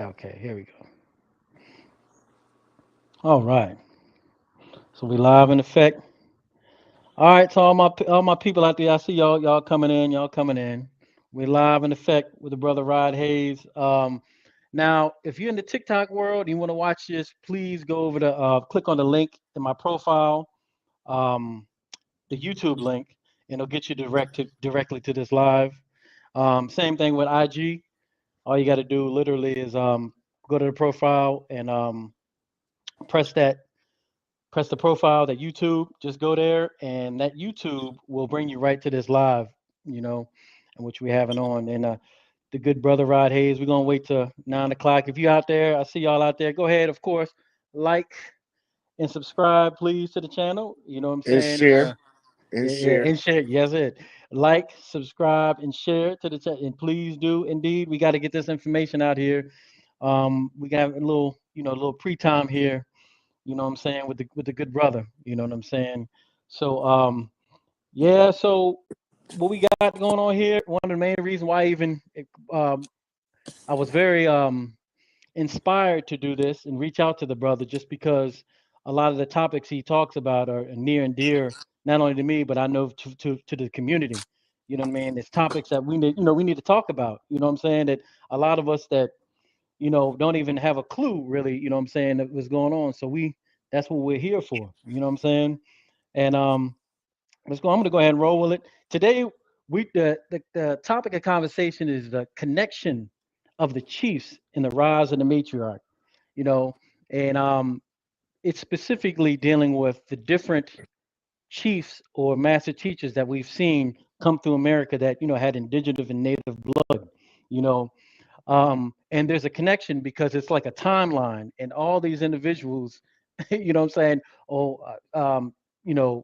Okay, here we go. All right. So we live in effect. All right, to all my people out there, I see y'all coming in, y'all coming in. We live in effect with the brother Rod Hayes. Now, if you're in the TikTok world and you want to watch this, please go over to click on the link in my profile, um, the YouTube link, and it'll get you directly to this live. Same thing with IG. All you got to do literally is go to the profile and press that press the profile, that YouTube, just go there, and that YouTube will bring you right to this live, you know, in which we having on. And the good brother Rod Hayes, we're gonna wait till 9 o'clock. If you out there, I see y'all out there. Go ahead, of course, like and subscribe, please, to the channel. You know what I'm And saying? share. And Yeah, yeah, share. and share. Yes, it. Like, subscribe, and share to the chat. And please do indeed. We got to get this information out here. We got a little, a little pre-time here, you know what I'm saying, with the good brother, you know what I'm saying. So yeah, so what we got going on here, one of the main reasons why um I was very inspired to do this and reach out to the brother, just because a lot of the topics he talks about are near and dear, not only to me, but I know to the community. You know what I mean? It's topics that we need to talk about. You know what I'm saying? That a lot of us that don't even have a clue really, you know what I'm saying, that was going on. So that's what we're here for, you know what I'm saying? And let's go. I'm gonna go ahead and roll with it. Today, the topic of conversation is the connection of the chiefs in the rise of the matriarch, you know, and it's specifically dealing with the different chiefs or master teachers that we've seen come through America that had indigenous and native blood, you know, and there's a connection because it's like a timeline, and all these individuals, you know what I'm saying? Oh, you know,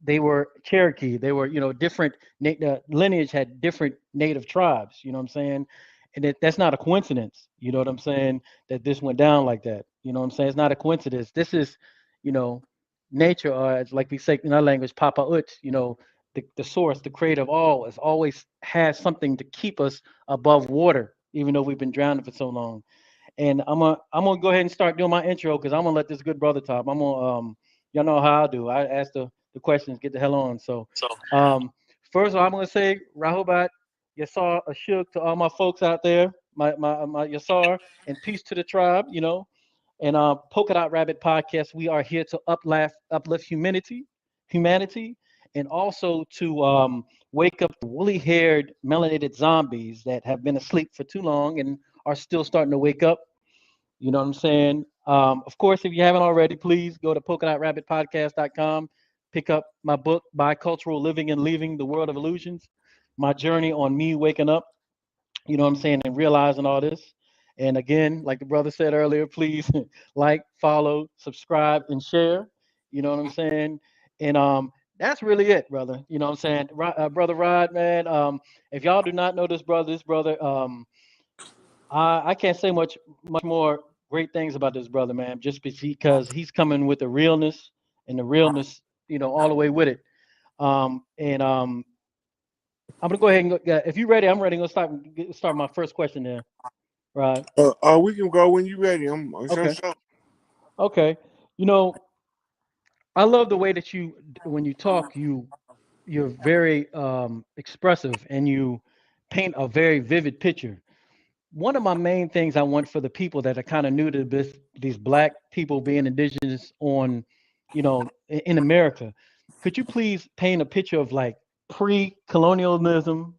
they were Cherokee. They were, different. The lineage had different native tribes. You know what I'm saying? And that's not a coincidence. You know what I'm saying? That this went down like that. You know what I'm saying? It's not a coincidence. This is, you know, nature, or as like we say in our language, Papa Ut. The source, the creator of all, has always has something to keep us above water, even though we've been drowning for so long. And I'm gonna go ahead and start doing my intro because I'm gonna let this good brother talk. Y'all know how I do. I ask the questions, get the hell on. So um first of all, I'm gonna say Rahubat Yasar Ashuk to all my folks out there, my Yasar, and peace to the tribe. And Polka Dot Rabbit Podcast, we are here to uplift humanity, and also to wake up the woolly-haired, melanated zombies that have been asleep for too long and are still starting to wake up. You know what I'm saying? Of course, if you haven't already, please go to polkadot.rabbitpodcast.com. Pick up my book, Bicultural Living and Leaving the World of Illusions, my journey on me waking up, you know what I'm saying, and realizing all this. And again, like the brother said earlier, please like, follow, subscribe, and share. You know what I'm saying? And that's really it, brother. You know what I'm saying? Brother Rod, man. If y'all do not know this brother, I can't say much more great things about this brother, man, just because he's coming with the realness, and the realness, all the way with it. And I'm gonna go ahead and go, yeah, if you're ready, I'm ready. I'm gonna start my first question there. Right. We can go when you ready. I'm sure. Okay. Okay. You know, I love the way that when you talk, you're very expressive, and you paint a very vivid picture. One of my main things I want for the people that are kind of new to these black people being indigenous in America, could you please paint a picture of like pre-colonialism,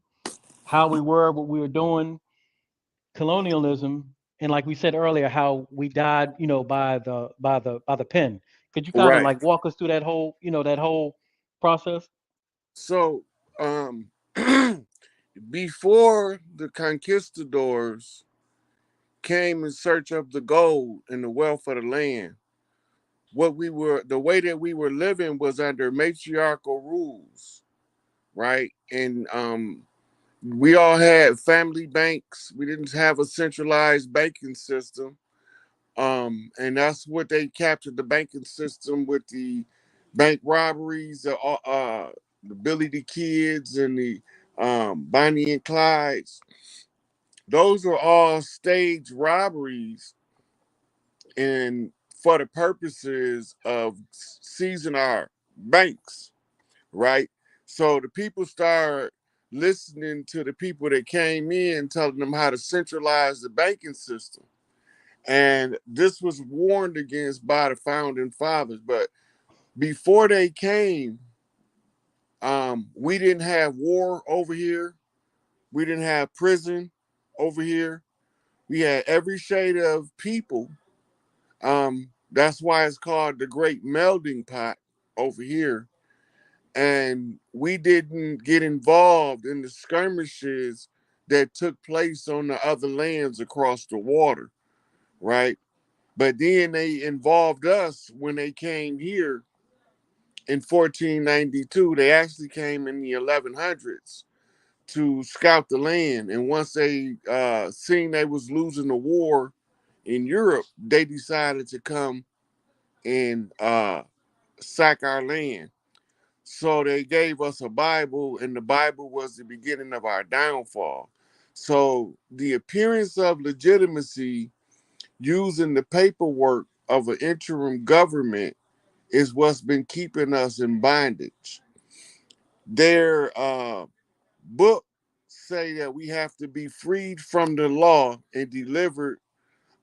how we were, what we were doing, colonialism, and like we said earlier, how we died, by the pen. Could you kind of Right. like walk us through that whole process? So, um, before the conquistadors came in search of the gold and the wealth of the land, the way that we were living was under matriarchal rules, right? And we all had family banks. We didn't have a centralized banking system. And that's what they captured the banking system with the bank robberies, the Billy the Kids and the Bonnie and Clydes. Those were all staged robberies and for the purposes of seizing our banks, right? So the people start listening to the people that came in, telling them how to centralize the banking system. And this was warned against by the founding fathers. But before they came, we didn't have war over here. We didn't have prison over here. We had every shade of people. That's why it's called the Great Melding Pot over here. And we didn't get involved in the skirmishes that took place on the other lands across the water, right? But then they involved us when they came here in 1492. They actually came in the 1100s to scout the land. And once they seen they was losing the war in Europe, they decided to come and sack our land. So they gave us a Bible, and the Bible was the beginning of our downfall. So the appearance of legitimacy using the paperwork of an interim government is what's been keeping us in bondage. Their book say that we have to be freed from the law and delivered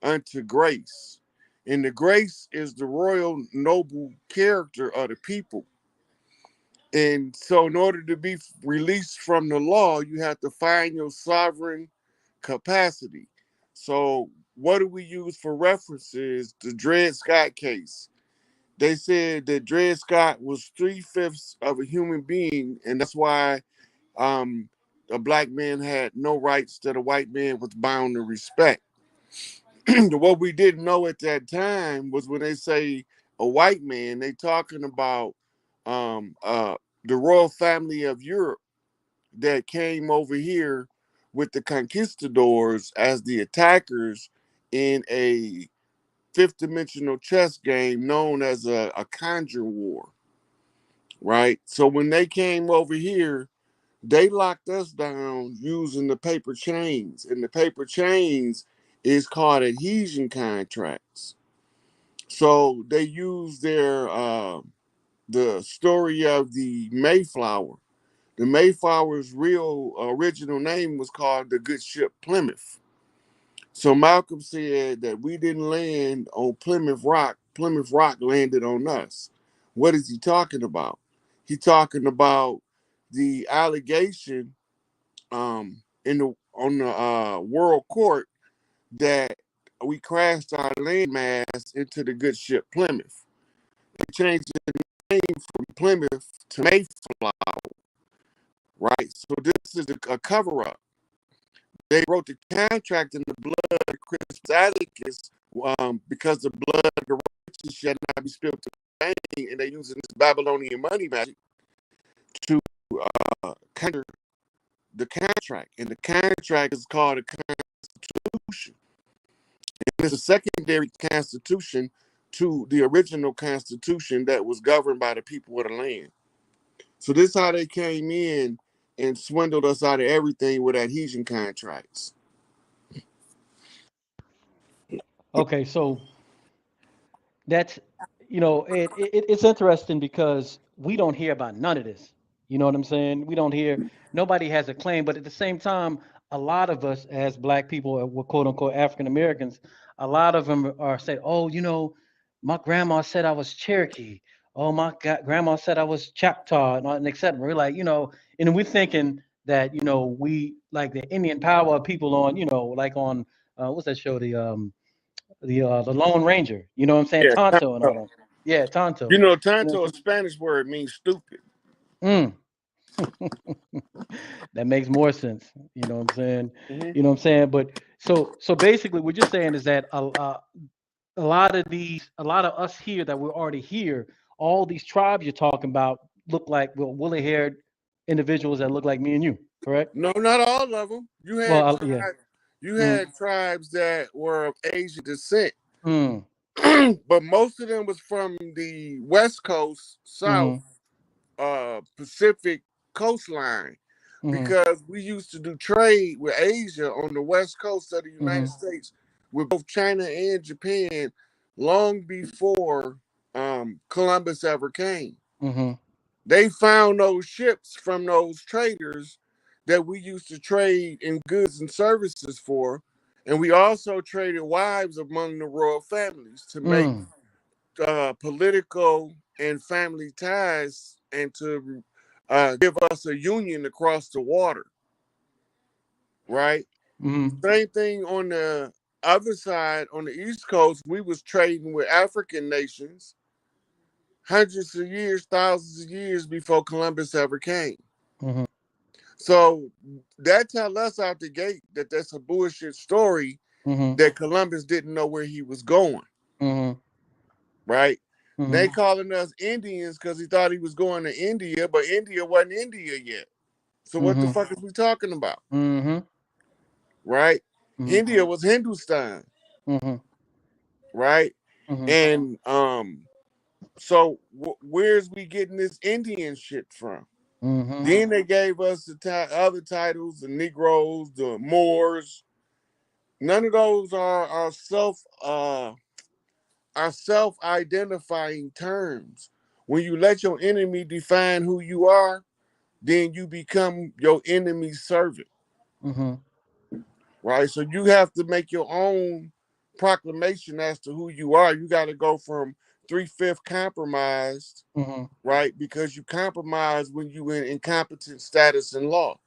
unto grace. And the grace is the royal noble character of the people. And so in order to be released from the law, you have to find your sovereign capacity. So what do we use for references? The Dred Scott case. They said that Dred Scott was 3/5 of a human being, and that's why um, a black man had no rights that a white man was bound to respect. What we didn't know at that time was when they say a white man, they talking about um, uh, the royal family of Europe that came over here with the conquistadors as the attackers in a fifth dimensional chess game known as a Kanji War, right? So when they came over here, they locked us down using the paper chains, and the paper chains is called adhesion contracts. So they use their the story of the Mayflower. The Mayflower's real original name was called the good ship Plymouth. So Malcolm said that we didn't land on Plymouth Rock. Plymouth Rock landed on us. What is he talking about? He talking about the allegation in the on the world court that we crashed our landmass into the good ship Plymouth. They changed the name from Plymouth to Mayflower, right? So this is a cover up. They wrote the contract in the blood of Chris Atticus because the blood of the righteous shall not be spilled to vain, and they're using this Babylonian money magic to counter the contract. And the contract is called a constitution. And it's a secondary constitution to the original constitution that was governed by the people of the land. So this is how they came in and swindled us out of everything with adhesion contracts. Okay, so that's it's interesting because we don't hear about none of this. You know what I'm saying? We don't hear, nobody has a claim, but at the same time, a lot of us as black people, we're quote unquote African Americans, a lot of them are say, oh, my grandma said I was Cherokee. Oh, my grandma said I was Choctaw, and et cetera. We're like, and we're thinking that, we like the Indian power people on, like on what's that show? The Lone Ranger. You know what I'm saying? Yeah, Tonto and all Tonto. that. Yeah, Tonto. You know, You know Tonto, what a Spanish word, means stupid. I'm saying? That makes more sense. You know what I'm saying? Hmm. You know what I'm saying? But so basically, what you're saying is that a lot of us here that we're already here, all these tribes you're talking about look like woolly haired individuals that look like me and you. Correct? No, not all of them. Well, yeah. You Mm, had tribes that were of Asian descent, mm, but most of them was from the West Coast, South mm, Pacific coastline. because we used to do trade with Asia on the west coast of the United States with both China and Japan long before Columbus ever came. They found those ships from those traders that we used to trade in goods and services for. And we also traded wives among the royal families to make political and family ties and to give us a union across the water, right? Same thing on the other side, on the East Coast, we was trading with African nations hundreds of years, thousands of years before Columbus ever came. So that tell us out the gate that that's a bullshit story, that Columbus didn't know where he was going, right? They calling us Indians because he thought he was going to India, but India wasn't India yet. So what the fuck is we talking about? Right? India was Hindustan, right? And so where's we getting this Indian shit from? Then they gave us the other titles, the Negroes, the Moors. None of those are self-identifying terms. When you let your enemy define who you are, then you become your enemy's servant. Right? So you have to make your own proclamation as to who you are. You got to go from 3/5 compromised, right? Because you compromise when you in incompetent status in law.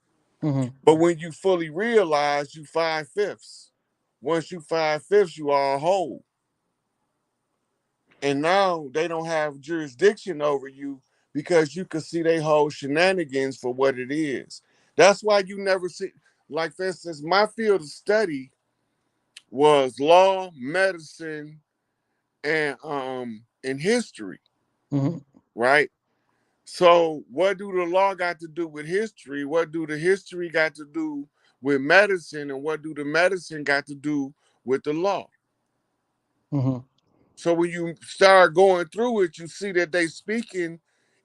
But when you fully realize you 5/5, once you 5/5, you are a whole. And now they don't have jurisdiction over you because you can see they whole shenanigans for what it is. That's why you never see, like for instance, my field of study was law, medicine, and history, right? So what do the law got to do with history? What do the history got to do with medicine? And what do the medicine got to do with the law? So when you start going through it, you see that they speaking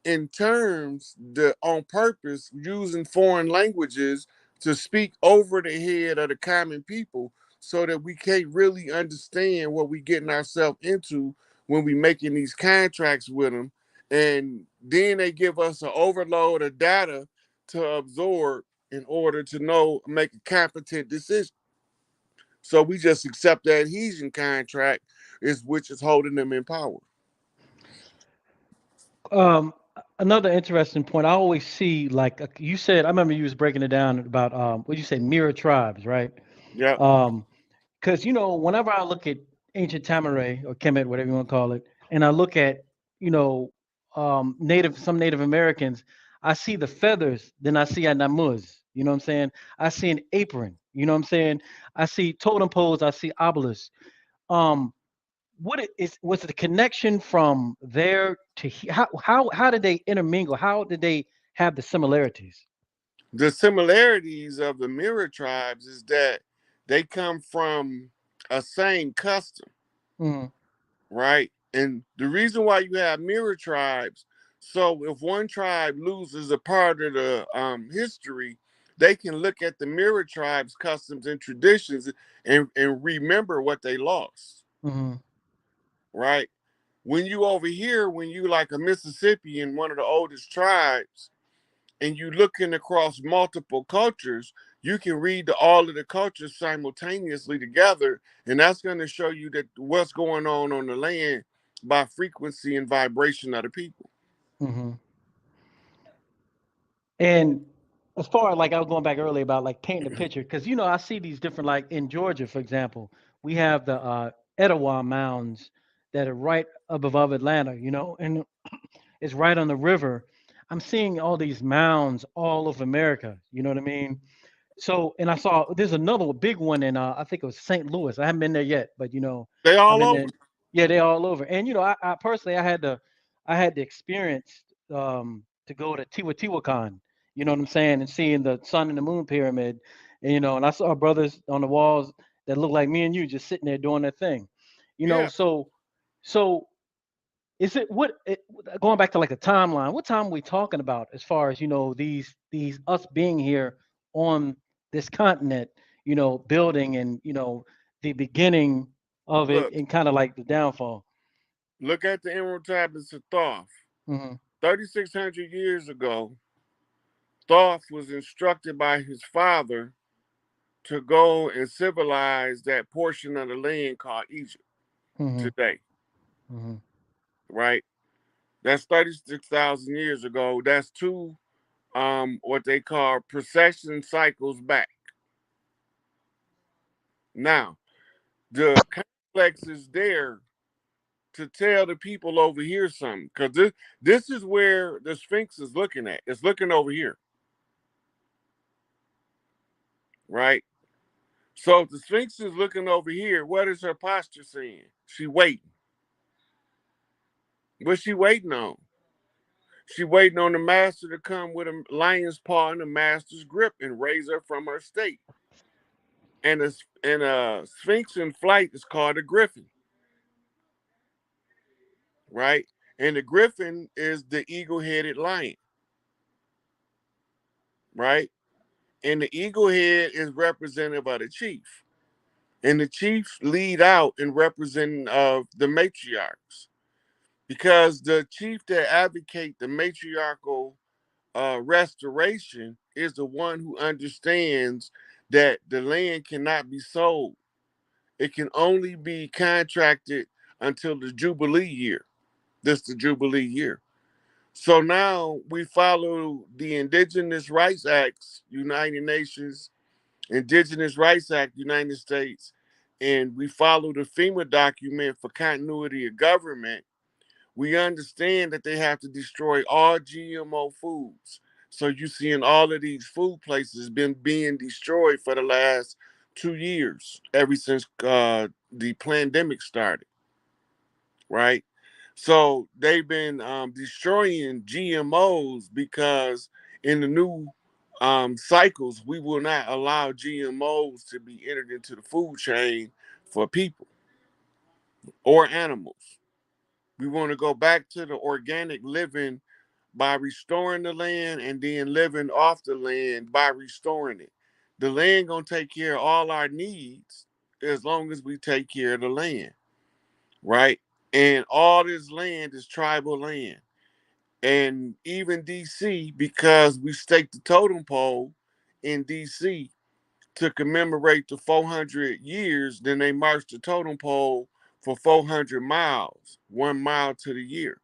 in terms that on purpose using foreign languages to speak over the head of the common people so that we can't really understand what we getting ourselves into when we making these contracts with them. And then they give us an overload of data to absorb in order to know, make a competent decision. So we just accept the adhesion contract, which is holding them in power. Um, Another interesting point I always see, like you said, I remember you was breaking it down about what you say, mirror tribes, right? Yep. Because whenever I look at ancient Tamaray or Kemet, whatever you want to call it, and I look at you know some Native Americans, I see the feathers, then I see a namuz. You know what I'm saying? I see an apron. You know what I'm saying? I see totem poles. I see obelisks. Um, what it is was the connection from there to how did they intermingle? How did they have the similarities? The similarities of the mirror tribes is that they come from a same custom, Mm, right? And the reason why you have mirror tribes, so if one tribe loses a part of the history, they can look at the mirror tribes' customs and traditions and remember what they lost, mm, right? When you over here, when you like a Mississippian, one of the oldest tribes, and you looking across multiple cultures, you can read all of the cultures simultaneously together, and that's going to show you that what's going on the land by frequency and vibration of the people. mm. And as far as like I was going back earlier about like painting a picture, because I see these different, like in Georgia, for example, we have the Etowah mounds that are right up above Atlanta, and it's right on the river. I'm seeing all these mounds all over America. You know what I mean? So, and I saw there's another big one in I think it was St. Louis. I haven't been there yet, but They I've all been over. there. Yeah, they're all over. And I personally I had the experience to go to Teotihuacan. You know what I'm saying? And seeing the sun and the moon pyramid. And I saw brothers on the walls that look like me and you just sitting there doing their thing. Yeah. So is it what going back to like a timeline? What time are we talking about as far as these us being here on this continent, building and the beginning of it Look, and kind of like the downfall. look at the Emerald Tablets of Thoth. Hmm. 3,600 years ago, Thoth was instructed by his father to go and civilize that portion of the land called Egypt Hmm. today, Hmm. right? That's 36,000 years ago. That's two what they call precession cycles back. Now, the complex is there to tell the people over here something, because this is where the Sphinx is looking at. It's looking over here, right? So if the Sphinx is looking over here, what is her posture saying? She waiting. What's she waiting on? She waiting on the master to come with a lion's paw and the master's grip and raise her from her state. And a Sphinx in flight is called a griffin, right? And the griffin is the eagle-headed lion, right? And the eagle head is representative of the chief. And the chiefs lead out in representing of the matriarchs. Because the chief that advocate the matriarchal restoration is the one who understands that the land cannot be sold. It can only be contracted until the Jubilee year. This is the Jubilee year. So now we follow the Indigenous Rights Acts, United Nations, Indigenous Rights Act, United States, and we follow the FEMA document for continuity of government. We understand that they have to destroy all GMO foods. So you seeing all of these food places been being destroyed for the last 2 years, ever since the pandemic started, right? So they've been destroying GMOs because in the new cycles, we will not allow GMOs to be entered into the food chain for people or animals. We want to go back to the organic living by restoring the land and then living off the land by restoring it. The land gonna take care of all our needs as long as we take care of the land, right? And all this land is tribal land. And even DC, because we staked the totem pole in DC to commemorate the 400 years, then they marched the totem pole for 400 miles, 1 mile to the year,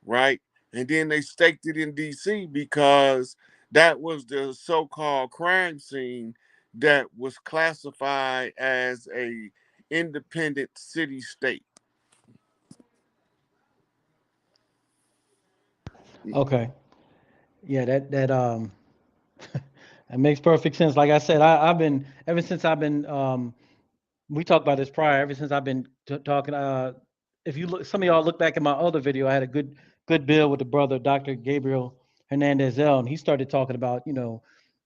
right? And then they staked it in DC because that was the so-called crime scene that was classified as a independent city state. Okay. Yeah, that that makes perfect sense. Like I said, I've been ever since I've been we talked about this prior. Ever since I've been talking, if you look, some of y'all look back at my other video, I had a good bill with the brother Dr. Gabriel Hernandez L, and he started talking about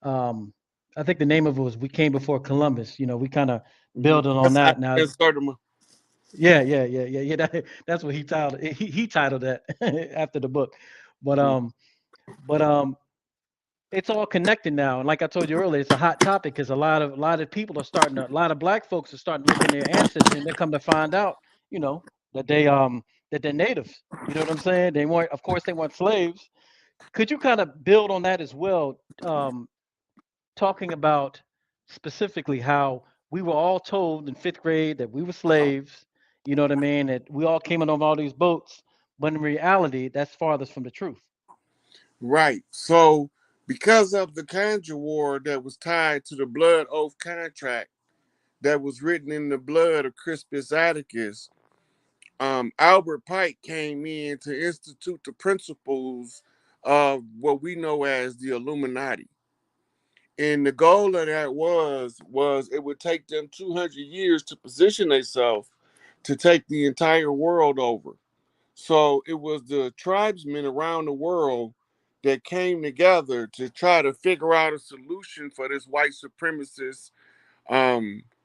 um, I think the name of it was "We Came Before Columbus." We kind of building on That's that now. Sertima. Yeah. That's what he titled. He titled that after the book, but but it's all connected now. And like I told you earlier, it's a hot topic because a lot of people are starting to, a lot of black folks are starting to look in their ancestry and they come to find out, you know, that they're natives. You know what I'm saying? They weren't, of course, they weren't slaves. Could you kind of build on that as well? Talking about specifically how we were all told in fifth grade that we were slaves. You know what I mean? That we all came in on all these boats, but in reality, that's farthest from the truth. Right. So, because of the Kanji War that was tied to the blood oath contract that was written in the blood of Crispus Attucks, Albert Pike came in to institute the principles of what we know as the Illuminati. And the goal of that was it would take them 200 years to position themselves to take the entire world over. So it was the tribesmen around the world that came together to try to figure out a solution for this white supremacist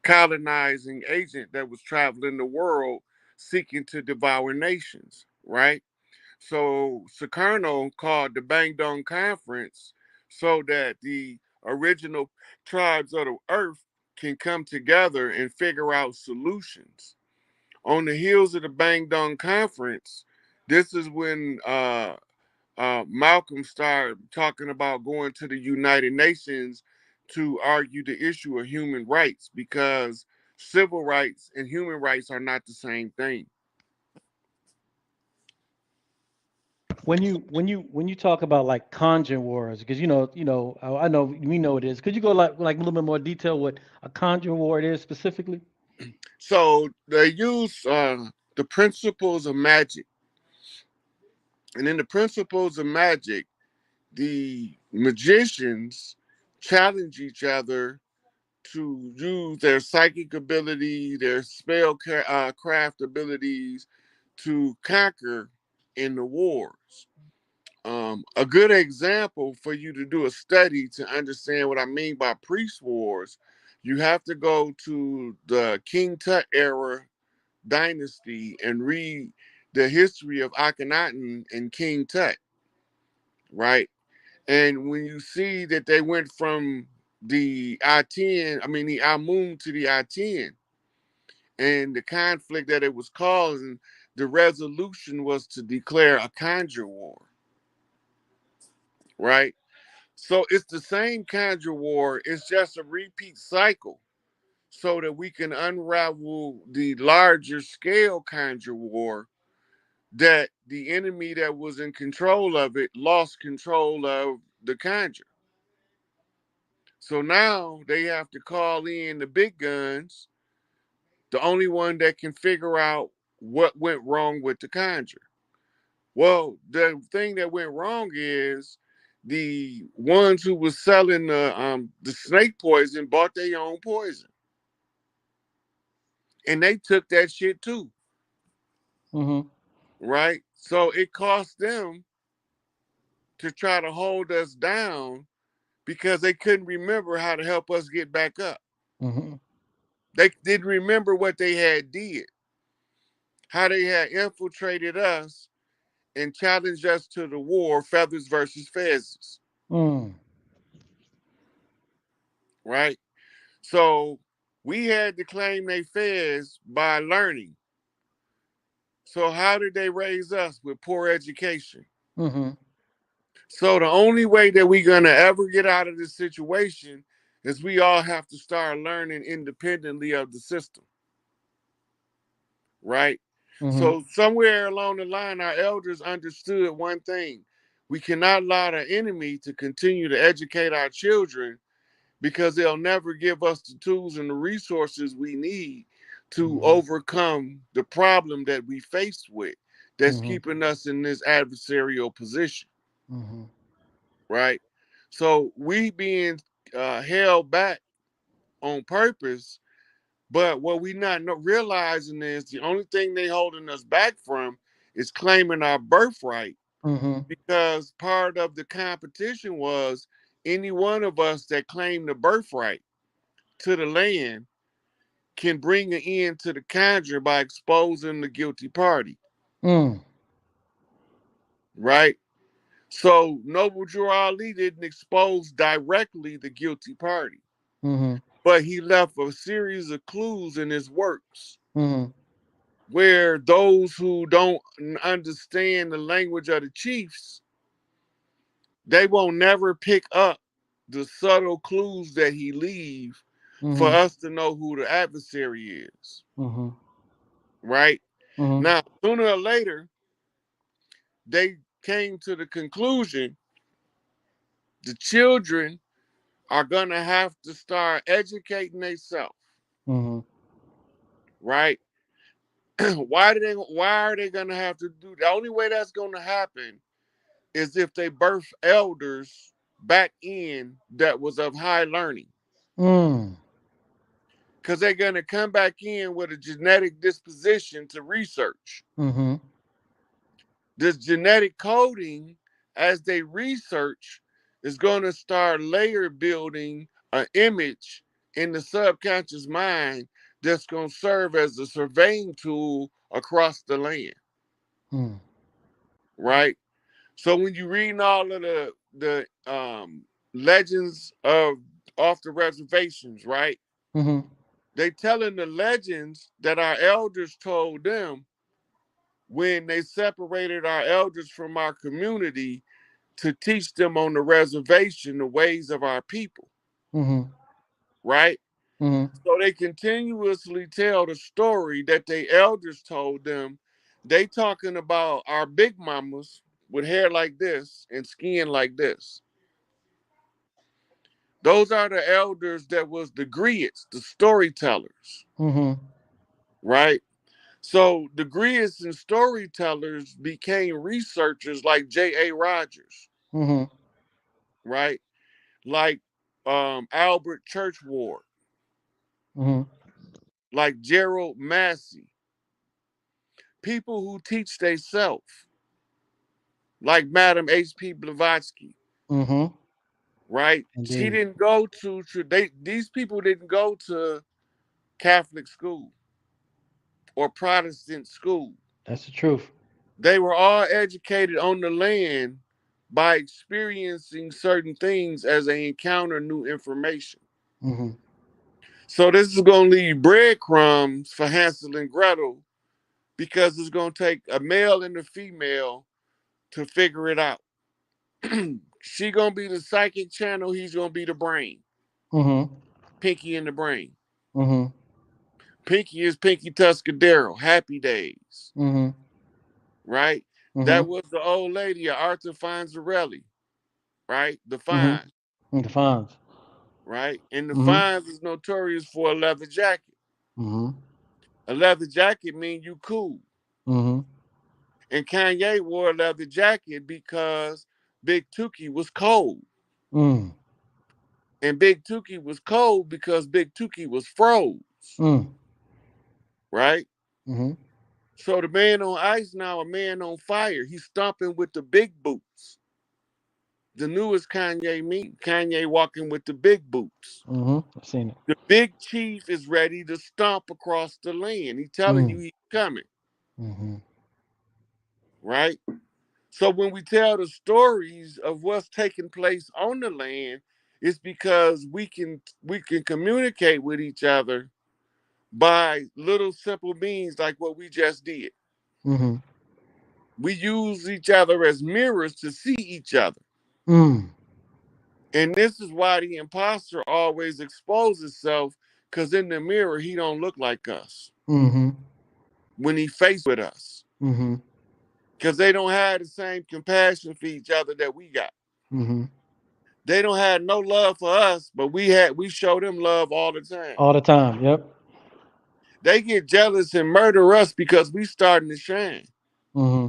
colonizing agent that was traveling the world, seeking to devour nations, right? So Sukarno called the Bangdong Conference so that the original tribes of the earth can come together and figure out solutions. On the heels of the Bangdong Conference, this is when Malcolm started talking about going to the United Nations to argue the issue of human rights because civil rights and human rights are not the same thing. When you talk about like Kanji Wars, because I know we know it is. Could you go like a little bit more detail what a Kanji War is specifically? So they use the principles of magic. And in the principles of magic, the magicians challenge each other to use their psychic ability, their craft abilities to conquer in the wars. A good example for you to do a study to understand what I mean by priest wars, you have to go to the King Tut era dynasty and read the history of Akhenaten and King Tut, right? And when you see that they went from the the Amun to the I-10, and the conflict that it was causing, the resolution was to declare a conjure war, right? So it's the same conjure war, it's just a repeat cycle so that we can unravel the larger scale conjure war that the enemy that was in control of it lost control of the conjure. So now they have to call in the big guns, the only one that can figure out what went wrong with the conjure. Well, the thing that went wrong is the ones who was selling the snake poison bought their own poison, and they took that shit too, Mm-hmm. right? So it cost them to try to hold us down because they couldn't remember how to help us get back up. Mm-hmm. They didn't remember what they had did, how they had infiltrated us and challenged us to the war, feathers versus fezzes, Mm. right? So we had to claim they fez by learning. So how did they raise us with poor education? Mm-hmm. So the only way that we're gonna ever get out of this situation is we all have to start learning independently of the system, right? Mm-hmm. So somewhere along the line, our elders understood one thing. We cannot allow the enemy to continue to educate our children because they'll never give us the tools and the resources we need to Mm-hmm. overcome the problem that we faced with that's Mm-hmm. keeping us in this adversarial position, Mm-hmm. right? So we being held back on purpose, but what we not realizing is the only thing they holding us back from is claiming our birthright Mm-hmm. because part of the competition was any one of us that claimed the birthright to the land can bring an end to the conjuring by exposing the guilty party, Mm. right? So Noble Drew Ali didn't expose directly the guilty party, Mm-hmm. but he left a series of clues in his works Mm-hmm. where those who don't understand the language of the chiefs, they won't never pick up the subtle clues that he leave for Mm-hmm. us to know who the adversary is, Mm-hmm. right? Mm-hmm. Now, sooner or later, they came to the conclusion the children are gonna have to start educating themselves, Mm-hmm. right? Why are they gonna have to do the only way that's gonna happen is if they birth elders back in that was of high learning. Mm. Because they're gonna come back in with a genetic disposition to research. Mm-hmm. This genetic coding, as they research, is going to start layer building an image in the subconscious mind that's going to serve as a surveying tool across the land, Mm. right? So when you reading all of the legends of off the reservations, right? Mm-hmm. They telling the legends that our elders told them when they separated our elders from our community to teach them on the reservation the ways of our people, Mm-hmm. right? Mm-hmm. So they continuously tell the story that they elders told them. They talking about our big mamas with hair like this and skin like this. Those are the elders that was the griots, the storytellers, Mm-hmm. right? So the griots and storytellers became researchers like J.A. Rogers, Mm-hmm. right? Like Albert Churchward, Mm-hmm. like Gerald Massey, people who teach they self, like Madam H.P. Blavatsky, Mm-hmm. right? She Indeed. didn't go to these people didn't go to Catholic school or Protestant school. That's the truth. They were all educated on the land by experiencing certain things as they encounter new information. Mm-hmm. So this is going to leave breadcrumbs for Hansel and Gretel because it's going to take a male and a female to figure it out. She going to be the psychic channel. He's going to be the brain. Mm-hmm. Pinky in the brain. Mm-hmm. Pinky is Pinky Tuscadero. Happy Days. Mm-hmm. Right? That Mm-hmm. was the old lady, Arthur Fonzarelli. Right? The Mm-hmm. Fine. And the fines. Right? And the Mm-hmm. Fines is notorious for a leather jacket. Mm-hmm. A leather jacket mean you cool. Mm-hmm. And Kanye wore a leather jacket because Big Tookie was cold. Mm. And Big Tookie was cold because Big Tookie was froze. Mm. Right? Mm-hmm. So the man on ice now, a man on fire. He's stomping with the big boots. The newest Kanye meme. Kanye walking with the big boots. Mm-hmm. I've seen it. The big chief is ready to stomp across the land. He's telling you Mm. he's coming. Mm-hmm. Right? So when we tell the stories of what's taking place on the land, it's because we can communicate with each other by little simple means like what we just did. Mm-hmm. We use each other as mirrors to see each other. Mm. And this is why the imposter always exposes himself, because in the mirror he don't look like us Mm-hmm. when he faced with us. Mm-hmm. Because they don't have the same compassion for each other that we got. Mm-hmm. They don't have no love for us, but we show them love all the time. All the time. Yep. They get jealous and murder us because we starting to shine. Mm-hmm.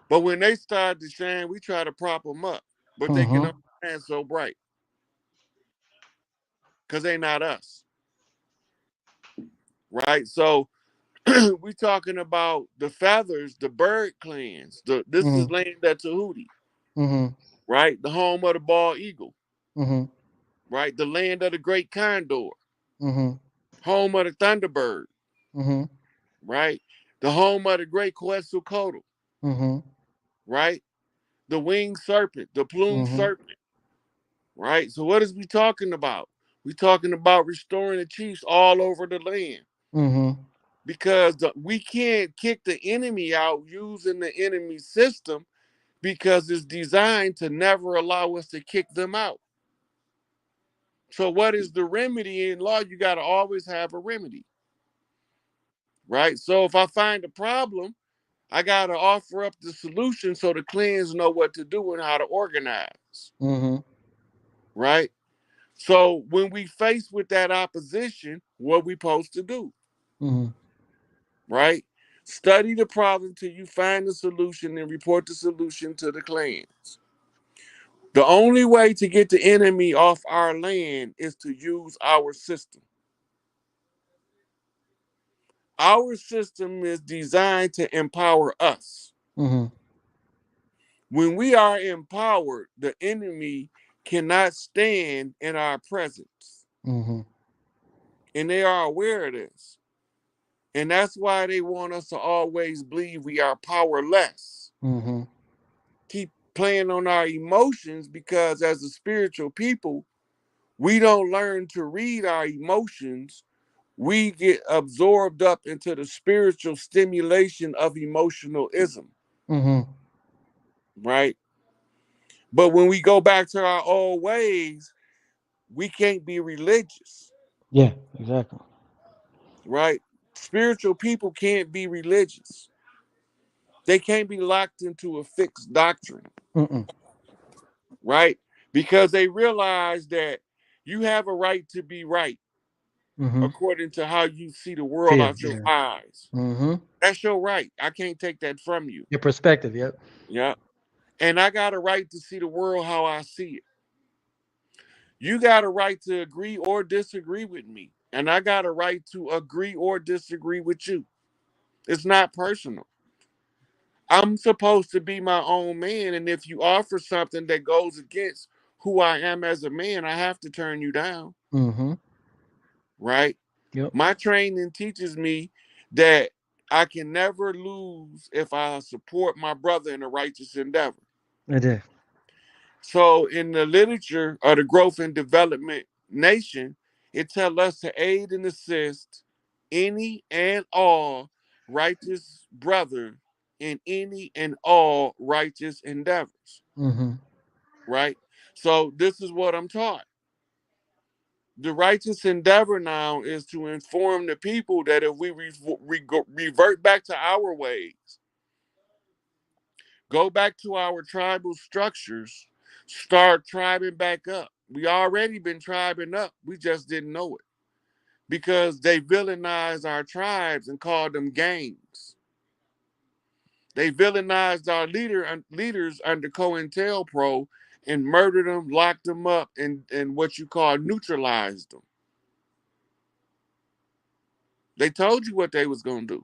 But when they start to shine, we try to prop them up. But they can Mm-hmm. only shine so bright because they not us. Right? So we talking about the feathers, the bird clans. This is Mm-hmm. land at Tahuti, Mm-hmm. right? The home of the bald eagle, Mm-hmm. right? The land of the great condor, Mm-hmm. home of the thunderbird, Mm-hmm. right? The home of the great Quetzalcoatl, Mm-hmm. right? The winged serpent, the plumed Mm-hmm. serpent, right? So what is we talking about? We talking about restoring the chiefs all over the land Mm-hmm. because we can't kick the enemy out using the enemy system because it's designed to never allow us to kick them out. So what is the remedy in law? You got to always have a remedy, right? So if I find a problem, I got to offer up the solution so the clans know what to do and how to organize, Mm-hmm. right? So when we face with that opposition, what we supposed to do, Mm-hmm. right? Study the problem till you find the solution and report the solution to the clans. The only way to get the enemy off our land is to use our system. Our system is designed to empower us. Mm-hmm. When we are empowered, the enemy cannot stand in our presence. Mm-hmm. And they are aware of this. And that's why they want us to always believe we are powerless. Mm-hmm. Keep playing on our emotions, because as a spiritual people, we don't learn to read our emotions. We get absorbed up into the spiritual stimulation of emotionalism, Mm-hmm. right? But when we go back to our old ways, we can't be religious, Yeah, exactly. right? Spiritual people can't be religious. They can't be locked into a fixed doctrine, Mm-mm. right? Because they realize that you have a right to be right Mm-hmm. according to how you see the world See it, out your yeah. eyes. Mm-hmm. That's your right. I can't take that from you. Your perspective, yep. Yeah. And I got a right to see the world how I see it. You got a right to agree or disagree with me. And I got a right to agree or disagree with you. It's not personal. I'm supposed to be my own man. And if you offer something that goes against who I am as a man, I have to turn you down, Mm-hmm. right? Yep. My training teaches me that I can never lose if I support my brother in a righteous endeavor. It is. So in the literature of the growth and development nation, it tells us to aid and assist any and all righteous brother in any and all righteous endeavors, Mm-hmm. right? So this is what I'm taught. The righteous endeavor now is to inform the people that if we revert back to our ways, go back to our tribal structures, start tribing back up. We already been tribing up. We just didn't know it because they villainized our tribes and called them gangs. They villainized our leaders under COINTELPRO and murdered them, locked them up, and what you call neutralized them. They told you what they was gonna do.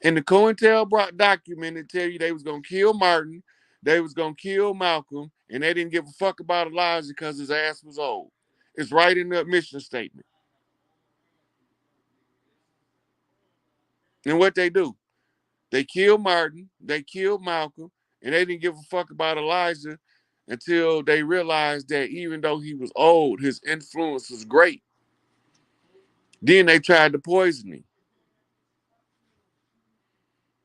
In the COINTELPRO document, it tell you they was gonna kill Martin, they was gonna kill Malcolm, and they didn't give a fuck about Elijah because his ass was old. It's right in the mission statement. And what they do? They killed Martin, they killed Malcolm, and they didn't give a fuck about Elijah until they realized that even though he was old, his influence was great. Then they tried to poison him.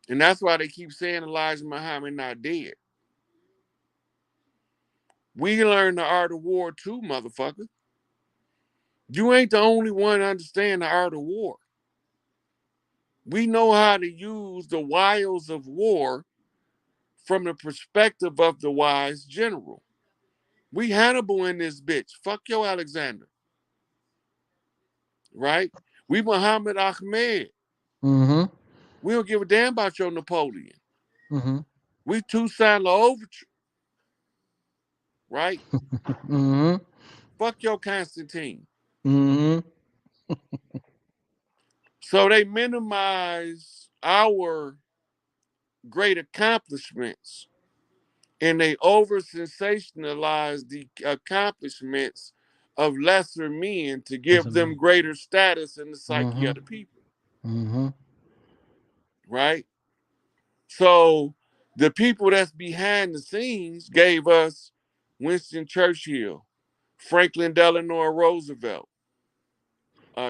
And that's why they keep saying Elijah Muhammad not dead. We learned the art of war too, motherfucker. You ain't the only one to understand the art of war. We know how to use the wiles of war from the perspective of the wise general. We Hannibal in this bitch. Fuck your Alexander, right? We Muhammad Ahmed. Mm-hmm. We don't give a damn about your Napoleon. Mm-hmm. We Toussaint L'Ouverture, right? Mm-hmm. Fuck your Constantine. Mm-hmm. So they minimize our great accomplishments and they over sensationalize the accomplishments of lesser men to That's give them amazing. greater status in the psyche Mm-hmm. of the people, Mm-hmm. right? So the people that's behind the scenes gave us Winston Churchill, Franklin Delano Roosevelt,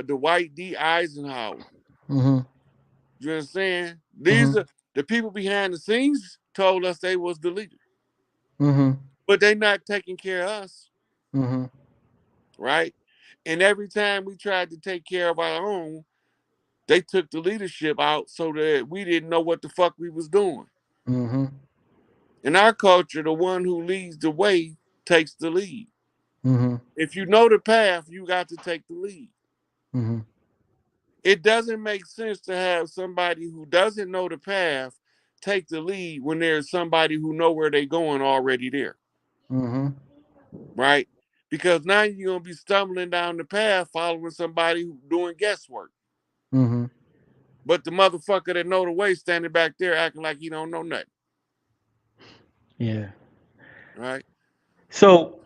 Dwight D. Eisenhower. Mm-hmm. You understand? Mm-hmm. These are the people behind the scenes told us they was the leader, Mm-hmm. but they not taking care of us, Mm-hmm. right? And every time we tried to take care of our own, they took the leadership out so that we didn't know what the fuck we was doing. Mm-hmm. In our culture, the one who leads the way takes the lead. Mm-hmm. If you know the path, you got to take the lead. Mm-hmm. It doesn't make sense to have somebody who doesn't know the path take the lead when there's somebody who know where they're going already there, Mm-hmm. right? Because now you're gonna be stumbling down the path following somebody who's doing guesswork. Mm-hmm. But the motherfucker that know the way standing back there acting like he don't know nothing, Yeah. right? So,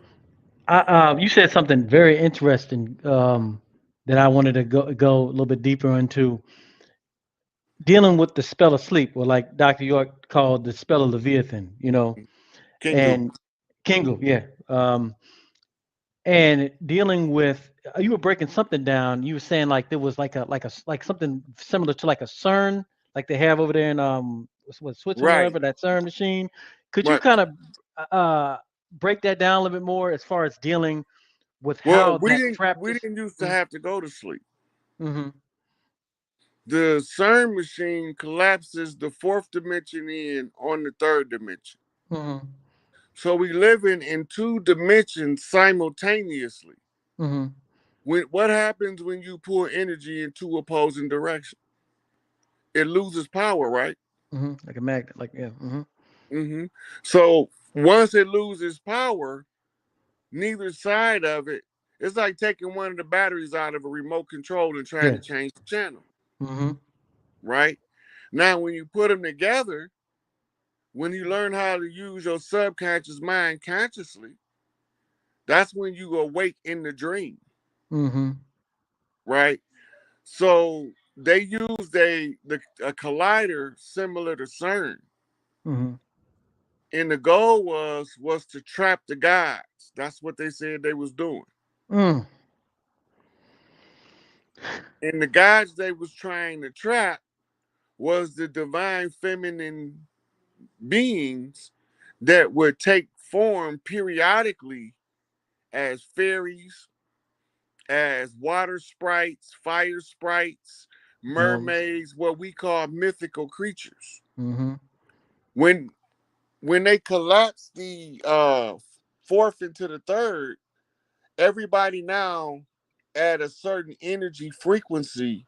you said something very interesting. that I wanted to go a little bit deeper into dealing with the spell of sleep, or like Dr. York called the spell of Leviathan, Kingu. and Kingle, yeah. And dealing with you were breaking something down. You were saying like there was like something similar to like a CERN, like they have over there in what Switzerland, Right. whatever, that CERN machine. Could you Right. kind of break that down a little bit more as far as dealing with Well, how that trap we is? didn't used to Mm-hmm. have to go to sleep. Mm-hmm. The CERN machine collapses the fourth dimension in on the third dimension. Mm-hmm. So we living in two dimensions simultaneously. Mm-hmm. What happens when you pour energy in two opposing directions? It loses power, right? Mm-hmm. Like a magnet, like yeah. Mm-hmm. hmm So once it loses power, neither side of it, it's like taking one of the batteries out of a remote control and trying Yeah. to change the channel, Mm-hmm. right? Now, when you put them together, when you learn how to use your subconscious mind consciously, that's when you awake in the dream, Mm-hmm. right? So they used a collider similar to CERN, Mm-hmm. and the goal was to trap the gods. That's what they said they was doing. Mm. And the gods they was trying to trap was the divine feminine beings that would take form periodically as fairies, as water sprites, fire sprites, Gnomes. mermaids, what we call mythical creatures. Mm-hmm. When when they collapse the fourth into the third, everybody now at a certain energy frequency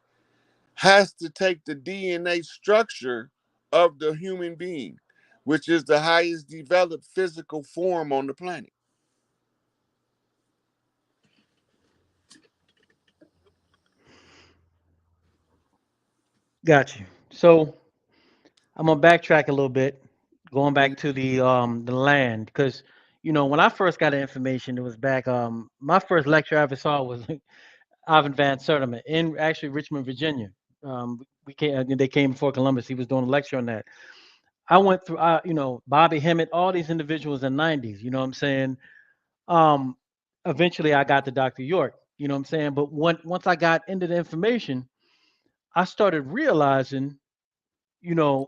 has to take the DNA structure of the human being, which is the highest developed physical form on the planet. Got you. So I'm gonna backtrack a little bit, going back Mhm. to the land, because when I first got the information, it was back my first lecture I ever saw was Ivan Van Sertima in actually Richmond, Virginia. We came, they came before Columbus. He was doing a lecture on that. I went through Bobby Hemmett, all these individuals in the 90s. You know what I'm saying? Um, Eventually I got to Dr. York. You know what I'm saying? But once I got into the information, I started realizing,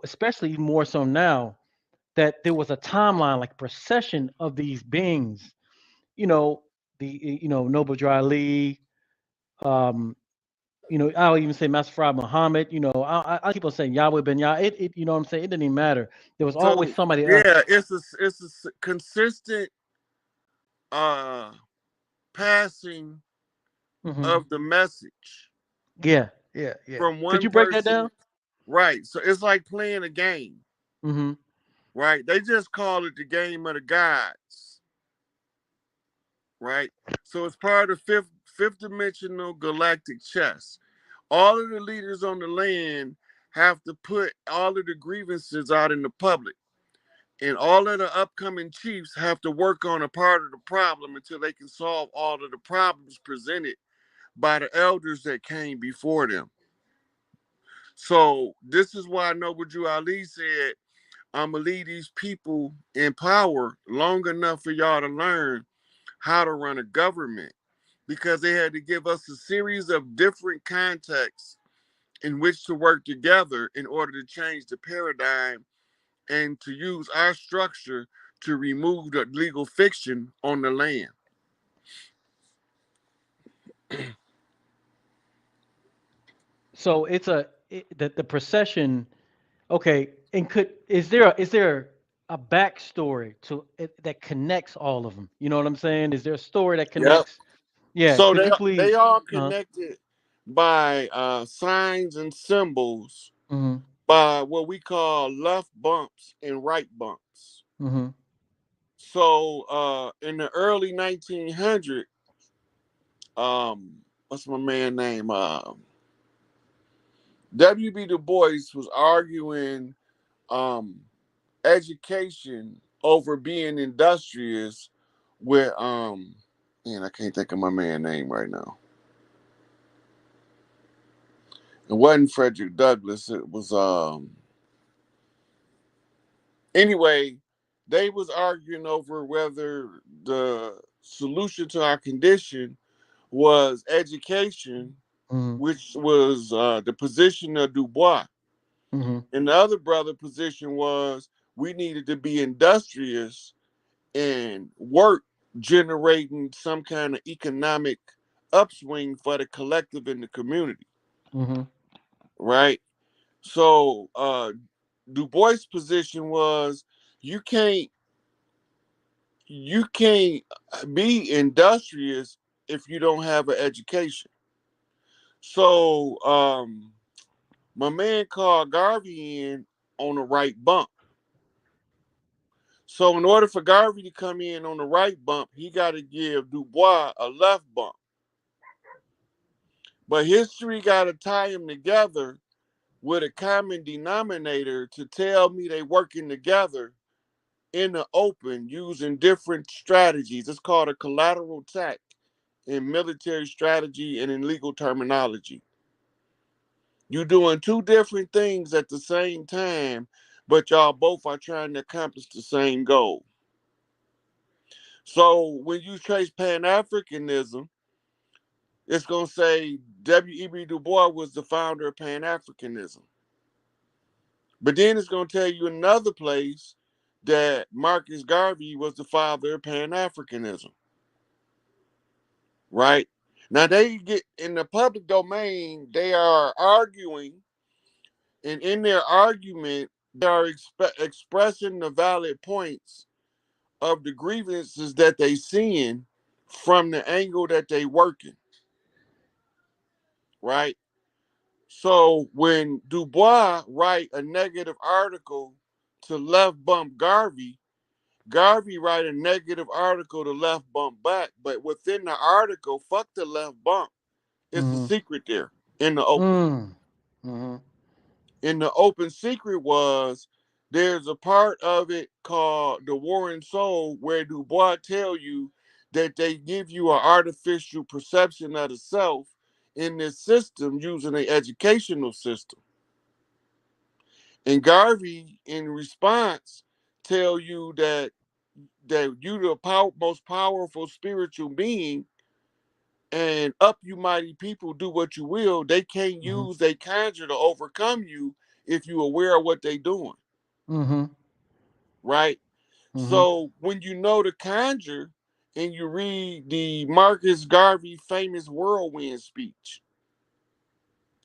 especially more so now, that there was a timeline, like procession of these beings. You know, Noble Dry Lee, um, I'll even say Master Farad Muhammad. I keep on saying Yahweh Ben Yah. You know what I'm saying? It didn't even matter. There was always So somebody else. yeah, it's a consistent uh passing Hmm. of the message Yeah, yeah, yeah. from Could one you break that person, down? right? So it's like playing a game, Hmm. right? They just call it the game of the gods, right? So it's part of fifth dimensional galactic chess. All of the leaders on the land have to put all of the grievances out in the public. And all of the upcoming chiefs have to work on a part of the problem until they can solve all of the problems presented by the elders that came before them. So this is why Noble Drew Ali said, I'm gonna leave these people in power long enough for y'all to learn how to run a government, because they had to give us a series of different contexts in which to work together in order to change the paradigm and to use our structure to remove the legal fiction on the land. So the procession. Okay, and is there a backstory to it that connects all of them? You know what I'm saying? Is there a story that Yep. connects? Yeah. So Could you they please? all Uh. connected by signs and symbols, Mhm. by what we call left bumps and right bumps. Mhm. So in the early 1900s, what's my man name? W.B. Du Bois was arguing um, education over being industrious with man, I can't think of my man name right now. It wasn't Frederick Douglass. It was anyway, they was arguing over whether the solution to our condition was education, Mm-hmm. which was the position of Du Bois. Mm-hmm. And the other brother position was we needed to be industrious and work, generating some kind of economic upswing for the collective in the community, Mm-hmm. right? So Du Bois' position was you can't you can't be industrious if you don't have an education. So my man called Garvey in on the right bump. So in order for Garvey to come in on the right bump, he got to give Du Bois a left bump. But history got to tie them together with a common denominator to tell me they working together in the open using different strategies. It's called a collateral attack in military strategy and in legal terminology. You're doing two different things at the same time, but y'all both are trying to accomplish the same goal. So when you trace Pan Africanism, it's going to say W.E.B. Du Bois was the founder of Pan Africanism. But then it's going to tell you another place that Marcus Garvey was the father of Pan Africanism, right? Now they get in the public domain, they are arguing, and in their argument, they are expressing the valid points of the grievances that they seeing from the angle that they working, right? So when Du Bois write a negative article to left bump Garvey, Garvey write a negative article to left bump back, but within the article, fuck the left bump. It's a Mm-hmm. secret there in the open. Mm-hmm. In the open secret was there's a part of it called the Warring Soul where Du Bois tell you that they give you an artificial perception of the self in this system using an educational system. And Garvey, in response, tell you that you the most powerful spiritual being, and up you mighty people do what you will. They can't Mm-hmm. use they conjure to overcome you if you aware of what they doing, Mm-hmm. right? Mm-hmm. So when you know the conjure and you read the Marcus Garvey famous whirlwind speech,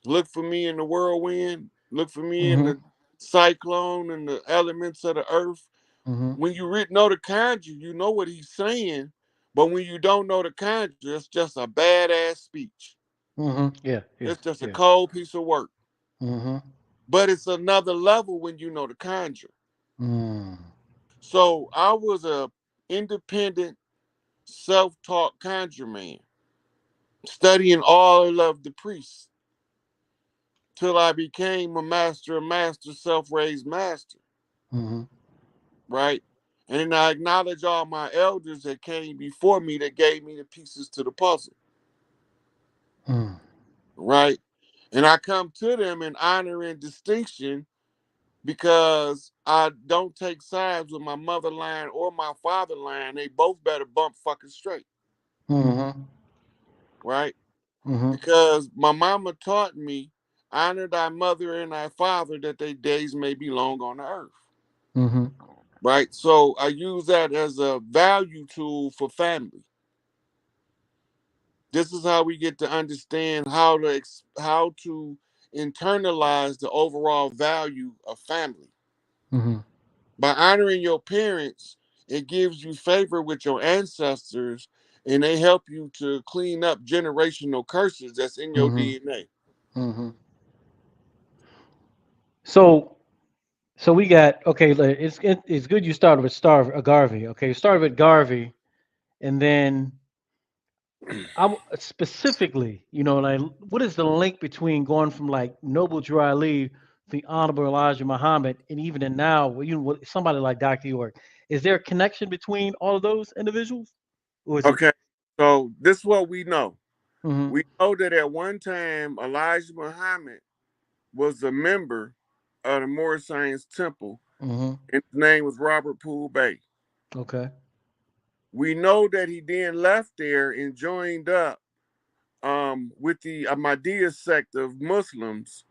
look for me in the whirlwind, look for me in Mm-hmm. the cyclone and the elements of the earth. Mm-hmm. When you know the conjure, you know what he's saying. But when you don't know the conjure, it's just a badass speech. Mm-hmm. Yeah. Yeah. It's just a Yeah. cold piece of work. Mm-hmm. But it's another level when you know the conjure. Mm. So I was a independent, self-taught conjure man, studying all of the priests till I became a master of master, self-raised master, Mm-hmm. right? And then I acknowledge all my elders that came before me that gave me the pieces to the puzzle, Mm. right? And I come to them in honor and distinction because I don't take sides with my mother line or my father line. They both better bump fucking straight, Mm-hmm. right? Mm-hmm. Because my mama taught me, honor thy mother and thy father that their days may be long on the earth, Mm-hmm. right? So I use that as a value tool for family. This is how we get to understand how to internalize the overall value of family. Mm-hmm. By honoring your parents, it gives you favor with your ancestors and they help you to clean up generational curses that's in your Mm-hmm. DNA. Mm-hmm. So so we got okay. It's good you started with Garvey. Okay, you started with Garvey, and then specifically, like what is the link between going from like Noble Drew Ali, the Honorable Elijah Muhammad, and even in now, with somebody like Dr. York? Is there a connection between all of those individuals, or is it? Okay, so this is what we know. Mm-hmm. We know that at one time Elijah Muhammad was a member of the Moorish Science Temple, Mm-hmm. and his name was Robert Poole Bay. Okay. We know that he then left there and joined up with the Ahmadiyya sect of Muslims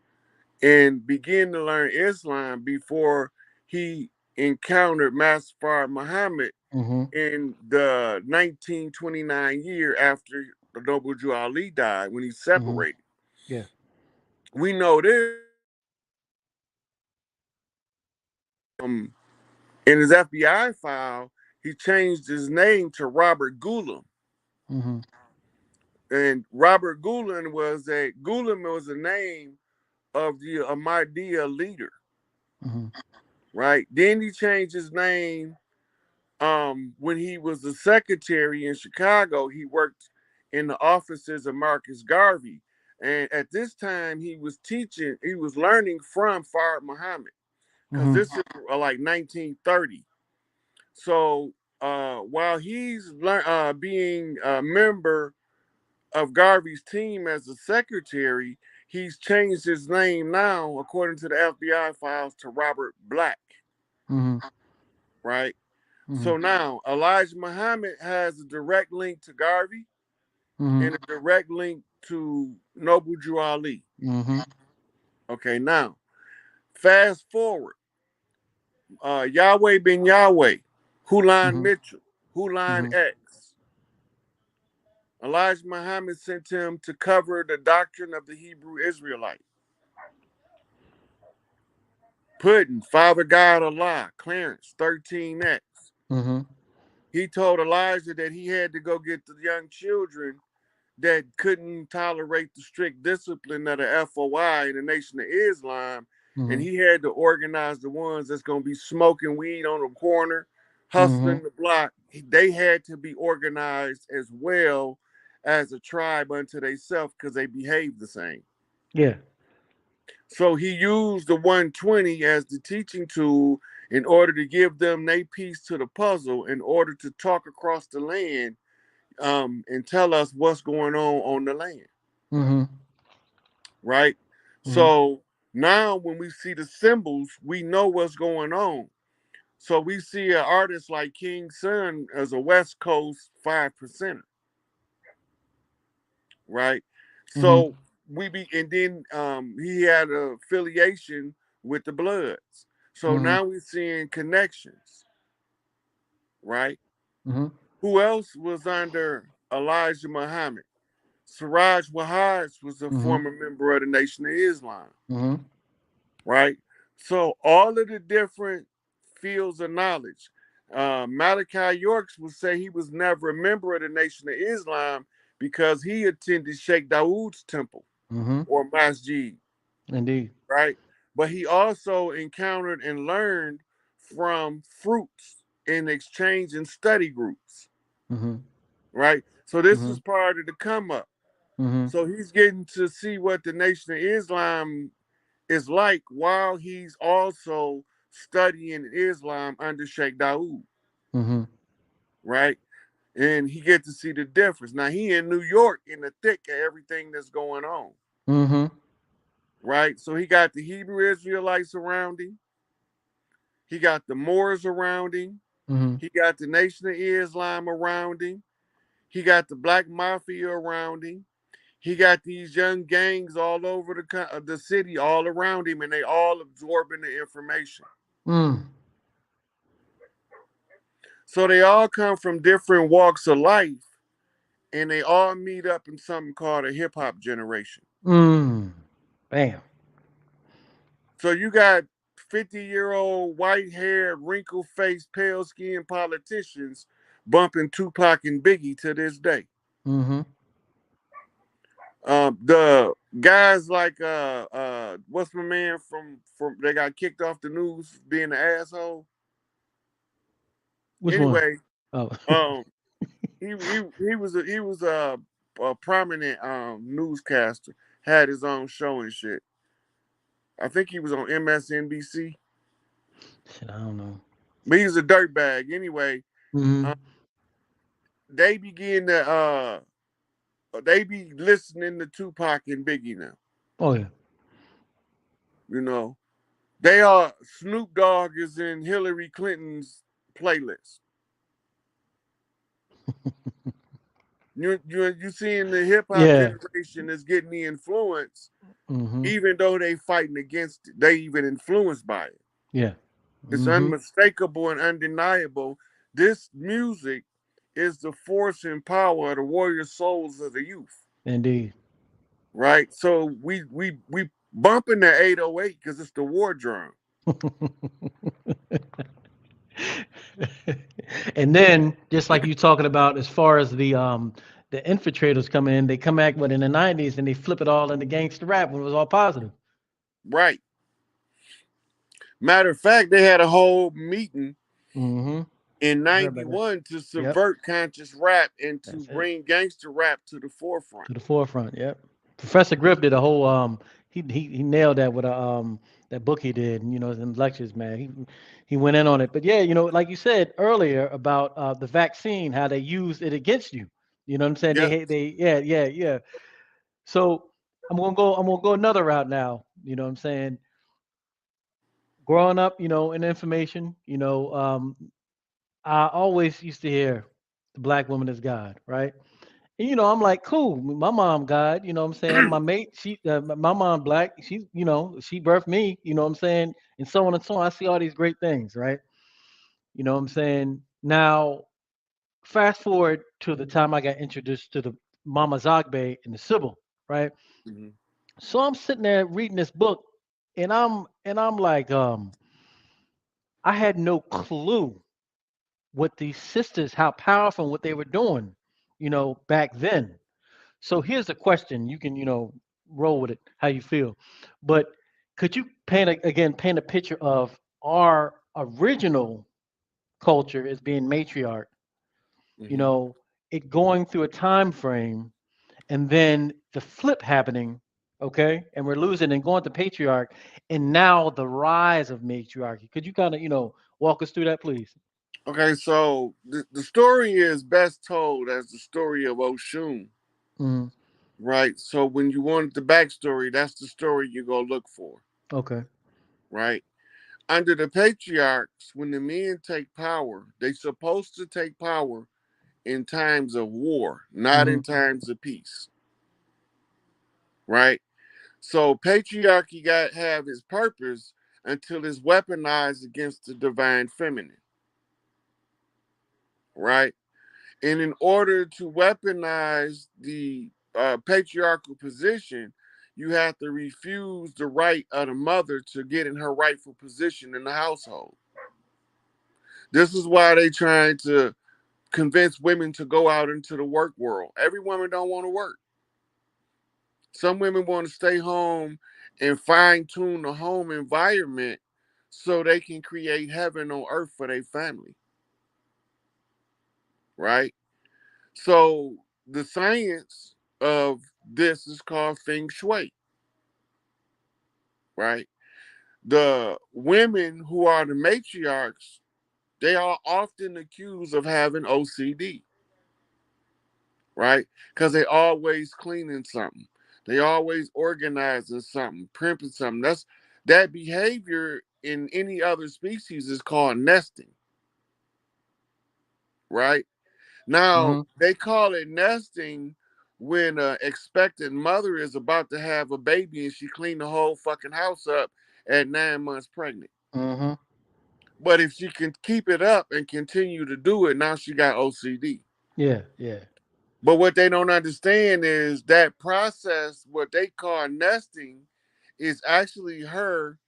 and began to learn Islam before he encountered Master Muhammad Mm-hmm. in the 1929 year after the Noble Jew Ali died when he Mm-hmm. separated. Yeah. We know this um, in his FBI file, he changed his name to Robert Gould. Mm-hmm. And Robert Gulen was a name of the Ahmadiyya leader, Mm-hmm. right? Then he changed his name when he was a secretary in Chicago. He worked in the offices of Marcus Garvey. And at this time, he was learning from Fard Muhammad because Mm-hmm. this is like 1930. So while he's being a member of Garvey's team as a secretary, he's changed his name now, according to the FBI files, to Robert Black, Mm-hmm. right? Mm-hmm. So now Elijah Muhammad has a direct link to Garvey Mm-hmm. and a direct link to Noble Drew Ali. Mm-hmm. Okay, now fast forward, Yahweh bin Yahweh, Hulan Mm-hmm. Mitchell, Hulan Mm-hmm. X. Elijah Muhammad sent him to cover the doctrine of the Hebrew Israelite. Puddin, Father God Allah, Clarence, 13X. Mm-hmm. He told Elijah that he had to go get the young children that couldn't tolerate the strict discipline of the FOI in the Nation of Islam, and Mm-hmm. he had to organize the ones that's going to be smoking weed on the corner, Mm-hmm. hustling the block. They had to be organized as well as a tribe unto themselves because they behave the same. Yeah. So he used the 120 as the teaching tool in order to give them their piece to the puzzle in order to talk across the land and tell us what's going on the land, Mm-hmm. right? Mm-hmm. So now when we see the symbols, we know what's going on. So we see an artist like King Sun as a West Coast 5%, right? Mm-hmm. So and then he had an affiliation with the Bloods. So Mm-hmm. now we're seeing connections, right? Mm-hmm. Who else was under Elijah Muhammad? Siraj Wahaj was a Mm-hmm. former member of the Nation of Islam, Mm-hmm. right? So all of the different fields of knowledge. Malachi Yorks would say he was never a member of the Nation of Islam because he attended Sheikh Dawood's temple Mm-hmm. or masjid, Indeed. right? But he also encountered and learned from fruits in exchange and study groups, Mm-hmm. right? So this Mm-hmm. is part of the come up. Mm-hmm. So he's getting to see what the Nation of Islam is like while he's also studying Islam under Sheikh Dawood, Mm-hmm. right? And he get to see the difference. Now he in New York in the thick of everything that's going on, Mm-hmm. right? So he got the Hebrew Israelites around him. He got the Moors around him. Mm-hmm. He got the Nation of Islam around him. He got the Black Mafia around him. He got these young gangs all over the city, all around him, and they all absorbing the information. Mm. So they all come from different walks of life, and they all meet up in something called a hip hop generation. Mm. Bam. So you got 50-year-old white haired, wrinkled faced, pale skinned politicians bumping Tupac and Biggie to this day. Mm-hmm. The guys like what's my man from they got kicked off the news being an asshole. Which one? Anyway, Oh. um, he was a prominent newscaster, had his own show and shit. I think he was on MSNBC, Shit, I don't know. but he was a dirtbag. Anyway, Mm-hmm. uh, they begin to they be listening to Tupac and Biggie now. Oh yeah. You know, they are Snoop Dogg is in Hillary Clinton's playlist. You seeing the hip hop Yeah. generation is getting the influence, Mm-hmm. even though they fighting against it. They even influenced by it. Yeah. It's Mm-hmm. unmistakable and undeniable. This music is the force and power of the warrior souls of the youth. Indeed. Right? So we bumping the 808 because it's the war drum. And then, just like you talking about, as far as the infiltrators coming in, they come back with in the '90s and they flip it all into gangster rap when it was all positive. Right. Matter of fact, they had a whole meeting Mm-hmm. in I heard about that. '91 to Yep. subvert conscious rap and to That's it. bring gangster rap to the forefront. To the forefront. Yep. Professor Griff did a whole he nailed that with a that book he did, and in lectures, man. He went in on it. But yeah, like you said earlier about the vaccine, how they used it against you. You know what I'm saying? Yeah. Yeah. So I'm gonna go another route now. You know what I'm saying? Growing up, in information, I always used to hear the black woman is God, right? And, I'm like, cool. My mom, God, you know what I'm saying? My mate, my mom, black, she birthed me, you know what I'm saying? And so on and so on. I see all these great things, right? You know what I'm saying? Now, fast forward to the time I got introduced to the Mama Zogbe and the Sybil, right? Mhm. So I'm sitting there reading this book, and I'm like, I had no clue what these sisters, how powerful and what they were doing, back then. So here's the question. You can, roll with it how you feel. But could you paint a picture of our original culture as being matriarch, you Mhm. know, it going through a time frame and then the flip happening, okay? And we're losing and going to patriarch and now the rise of matriarchy. Could you kind of, walk us through that, please? Okay, so the story is best told as the story of Oshun, Mm, right? So when you want the backstory, that's the story you go look for, okay. right? Under the patriarchs, when the men take power, they supposed to take power in times of war, not Mm-hmm. in times of peace, right? So patriarchy got have its purpose until it's weaponized against the divine feminine, right? And in order to weaponize the patriarchal position, you have to refuse the right of the mother to get in her rightful position in the household. This is why they trying to convince women to go out into the work world. Every woman don't want to work. Some women want to stay home and fine tune the home environment so they can create heaven on earth for their family, right? So the science of this is called feng shui, right? The women who are the matriarchs, they are often accused of having OCD, right? Because they always cleaning something. They always organizing something, primping something. That behavior in any other species is called nesting, right? Now Mm-hmm. they call it nesting when an expectant mother is about to have a baby and she cleaned the whole fucking house up at 9 months pregnant. Mm-hmm. But if she can keep it up and continue to do it, now she got OCD. Yeah, yeah. But what they don't understand is that process, what they call nesting, is actually her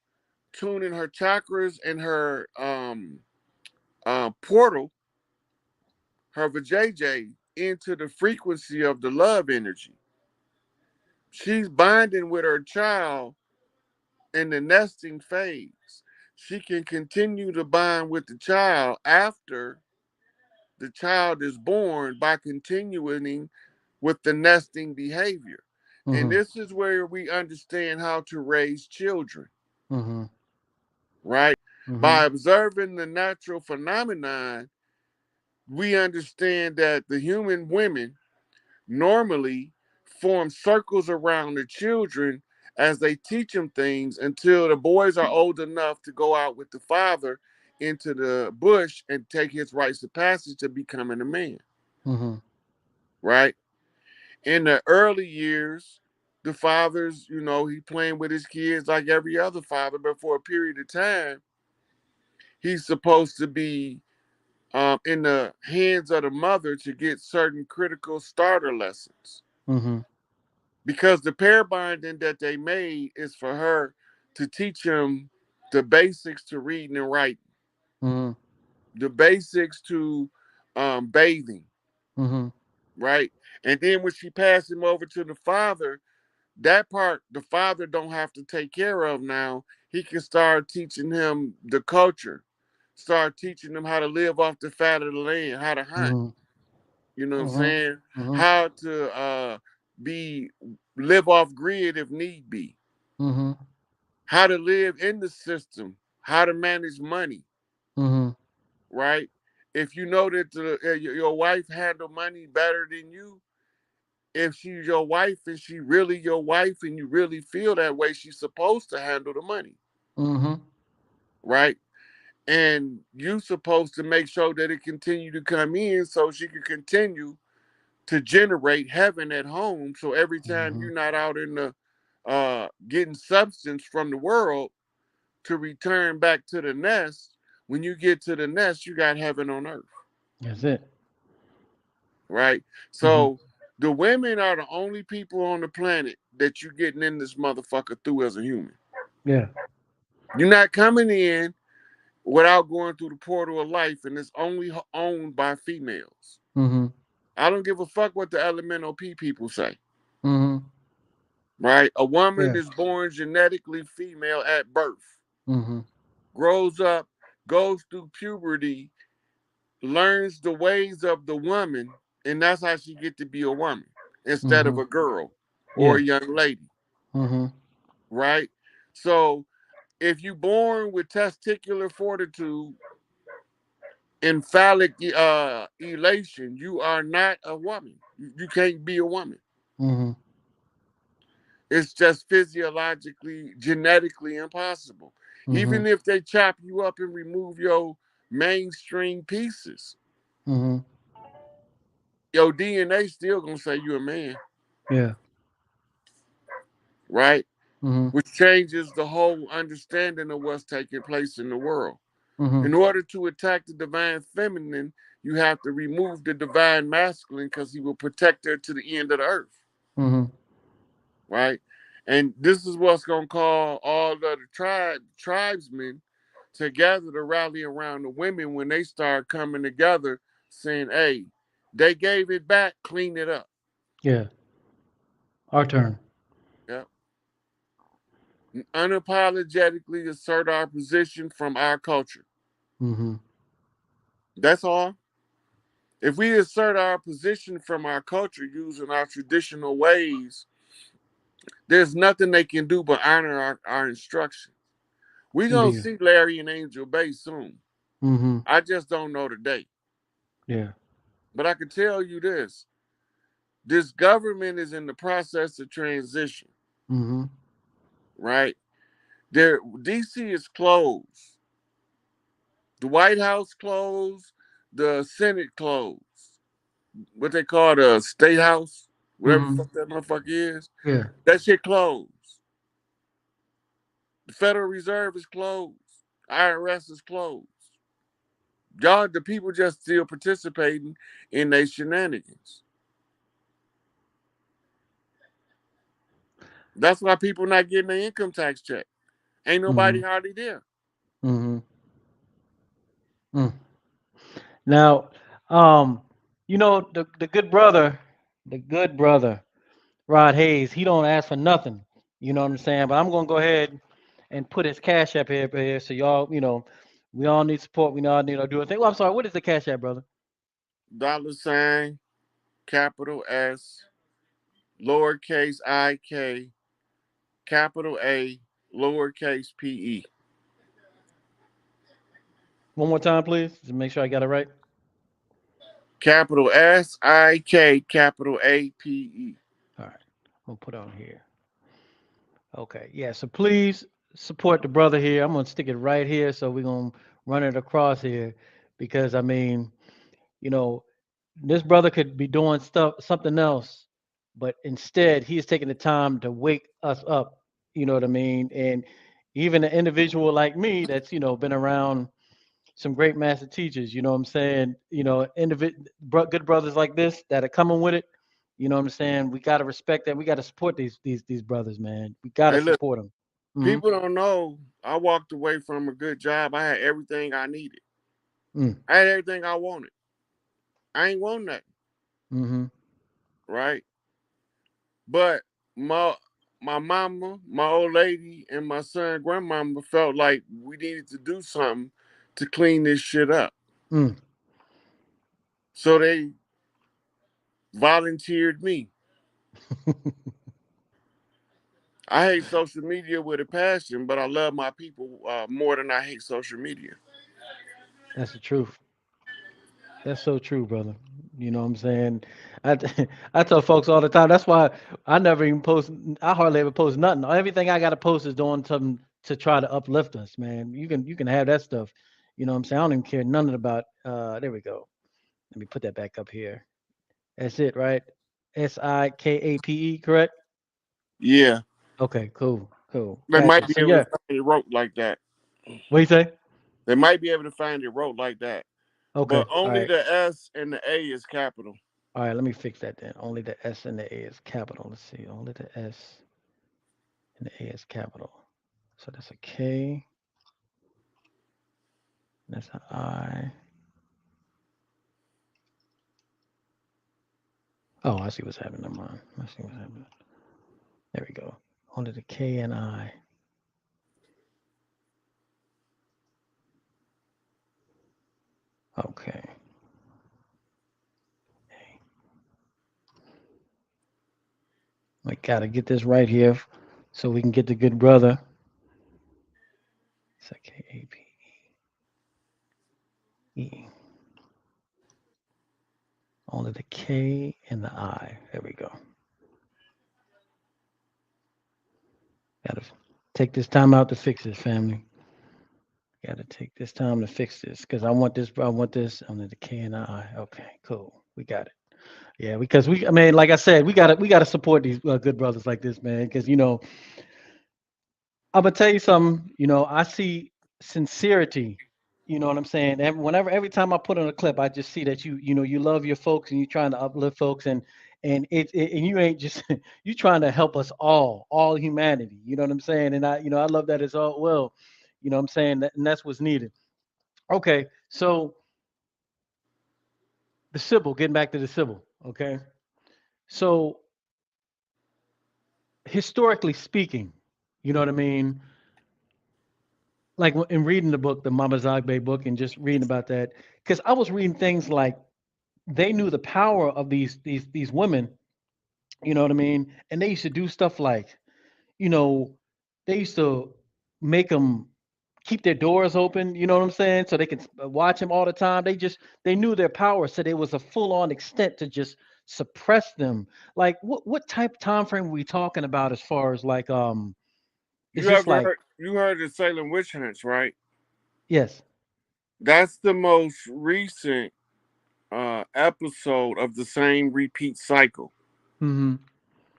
tuning her chakras and her portal, her vajayjay, into the frequency of the love energy. She's bonding with her child in the nesting phase. She can continue to bond with the child after the child is born by continuing with the nesting behavior. And Mm-hmm. this is where we understand how to raise children, Mm-hmm. right? Mm-hmm. By observing the natural phenomenon, we understand that the human women normally form circles around the children as they teach them things until the boys are old enough to go out with the father into the bush and take his rites of passage to becoming a man, Mm-hmm. right? In the early years, the father's, he playing with his kids like every other father, but for a period of time, he's supposed to be in the hands of the mother to get certain critical starter lessons. Mm-hmm. Because the pair binding that they made is for her to teach him the basics to reading and writing, Mm-hmm. the basics to bathing, Mm-hmm. right? And then when she passed him over to the father, that part the father don't have to take care of now. He can start teaching him the culture, start teaching him how to live off the fat of the land, how to hunt. Mm-hmm. You know what I'm Mm-hmm. saying? Mm-hmm. How to be live off grid if need be. Mm-hmm. How to live in the system, how to manage money, Mm-hmm. right? If you know that your wife handle money better than you, if she's your wife and she really your wife and you really feel that way, she's supposed to handle the money, Mm-hmm. right? And you supposed to make sure that it continue to come in so she can continue to generate heaven at home. So every time Mm-hmm. you're not out in the getting substance from the world to return back to the nest, when you get to the nest, you got heaven on earth, That's it. right? Mm-hmm. So the women are the only people on the planet that you're getting in this motherfucker through as a human. Yeah. You're not coming in without going through the portal of life, and it's only owned by females. Mm-hmm. I don't give a fuck what the elemental P people say, Mm-hmm. right? A woman Yeah. is born genetically female at birth, Mm-hmm. grows up, goes through puberty, learns the ways of the woman, and that's how she get to be a woman instead of Mm-hmm. a girl or Yeah. a young lady, Mm-hmm. right? So if you born with testicular fortitude and phallic elation, you are not a woman. You can't be a woman. Mm-hmm. It's just physiologically, genetically impossible. Mm-hmm. Even if they chop you up and remove your mainstream pieces, Mm-hmm. your DNA still gonna say you're a man, Yeah. right? Mm-hmm. Which changes the whole understanding of what's taking place in the world. Mm-hmm. In order to attack the divine feminine, you have to remove the divine masculine because he will protect her to the end of the earth, Mm-hmm. right? And this is what's gonna call all of the tribesmen together to rally around the women when they start coming together, saying, "Hey, they gave it back, clean it up." Yeah. Our turn. Yeah, unapologetically assert our position from our culture. Mm-hmm. That's all. If we assert our position from our culture using our traditional ways, there's nothing they can do but honor our instruction. We're going to Indeed. see Larry and Angel Bay soon. Mm-hmm. I just don't know the date. Yeah. But I can tell you this government is in the process of transition, Mm-hmm. right? DC is closed. The White House closed. The Senate closed. What they call the State House, whatever the Mm-hmm. fuck that motherfucker is. Yeah. That shit closed. The Federal Reserve is closed. IRS is closed. Y'all, the people just still participating in their shenanigans. That's why people not getting their income tax check. Ain't Mm-hmm. nobody hardly there. Mm-hmm. Mm. Now, um, the good brother, Rod Hayes, he don't ask for nothing. You know what I'm saying? But I'm gonna go ahead and put his cash app here so y'all, we all need support. We all need to do a thing. Well, I'm sorry. What is the cash app, brother? $, capital S, lowercase IK, capital A, lowercase PE. One more time, please, to make sure I got it right. Capital SIK, capital APE. All right, I'm gonna put on here. Okay. Yeah. So please support the brother here. I'm gonna stick it right here. So we're gonna run it across here because I mean, you know, this brother could be doing something else, but instead he is taking the time to wake us up. You know what I mean? And even an individual like me that's, been around some great master teachers, you know what I'm saying? Good brothers like this that are coming with it. You know what I'm saying? We got to respect that. We got to support these brothers, man. We got to Hey, look, support them. Hmm. people don't know. I walked away from a good job. I had everything I needed. Mm. I had everything I wanted. I ain't want nothing, Hmm. right? But my my mama, my old lady, and my son grandmama felt like we needed to do something to clean this shit up. Mm. So they volunteered me. I hate social media with a passion, but I love my people more than I hate social media. That's the truth. That's so true, brother. You know what I'm saying? I I tell folks all the time. That's why I never even post. I hardly ever post nothing. Everything I got to post is doing something to try to uplift us, man. You can have that stuff. You know what I'm saying? I don't even care nothing about. There we go. Let me put that back up here. That's it, right? SIKAPE, correct? Yeah, Okay, cool, cool. they Gotcha. might be So able to yeah, find it wrote like that. what you say? They might be able to find it wrote like that. But Okay, all only right, the S and the A is capital. all right. Let me fix that then. Only the S and the A is capital. Let's see. Only the S and the A is capital. So that's a K. That's an I. Oh, I see what's happening. Never mind. I see what's happening. There we go. Only the K and I. Okay. We gotta get this right here so we can get the good brother. It's a K-A-P-E. Only the K and the I. There we go. Gotta take this time out to fix this, family. Gotta take this time to fix this because I want this. I want this. Only the K and the I. Okay, cool. We got it. Yeah, because I mean, like I said, we gotta support these good brothers like this, man. Because I'm gonna tell you something. I see sincerity. You know what I'm saying? Every time I put on a clip, I just see that you love your folks and you're trying to uplift folks and and you ain't just you trying to help us all humanity. You know what I'm saying? And I love that as all well. You know what I'm saying? And that's what's needed. Okay, so the Sybil, getting back to the Sybil. Okay, so historically speaking, you know what I mean? Like in reading the book, the Mama Zagbe book, and just reading about that, because I was reading things like they knew the power of these women, you know what I mean, and they used to do stuff like, you know, they used to make them keep their doors open, you know what I'm saying, so they could watch them all the time. They knew their power, so there was a full on extent to just suppress them. Like what type time frame are we talking about as far as like is You this ever like heard you heard the Salem witch hunts, right? yes. That's the most recent episode of the same repeat cycle Mm-hmm.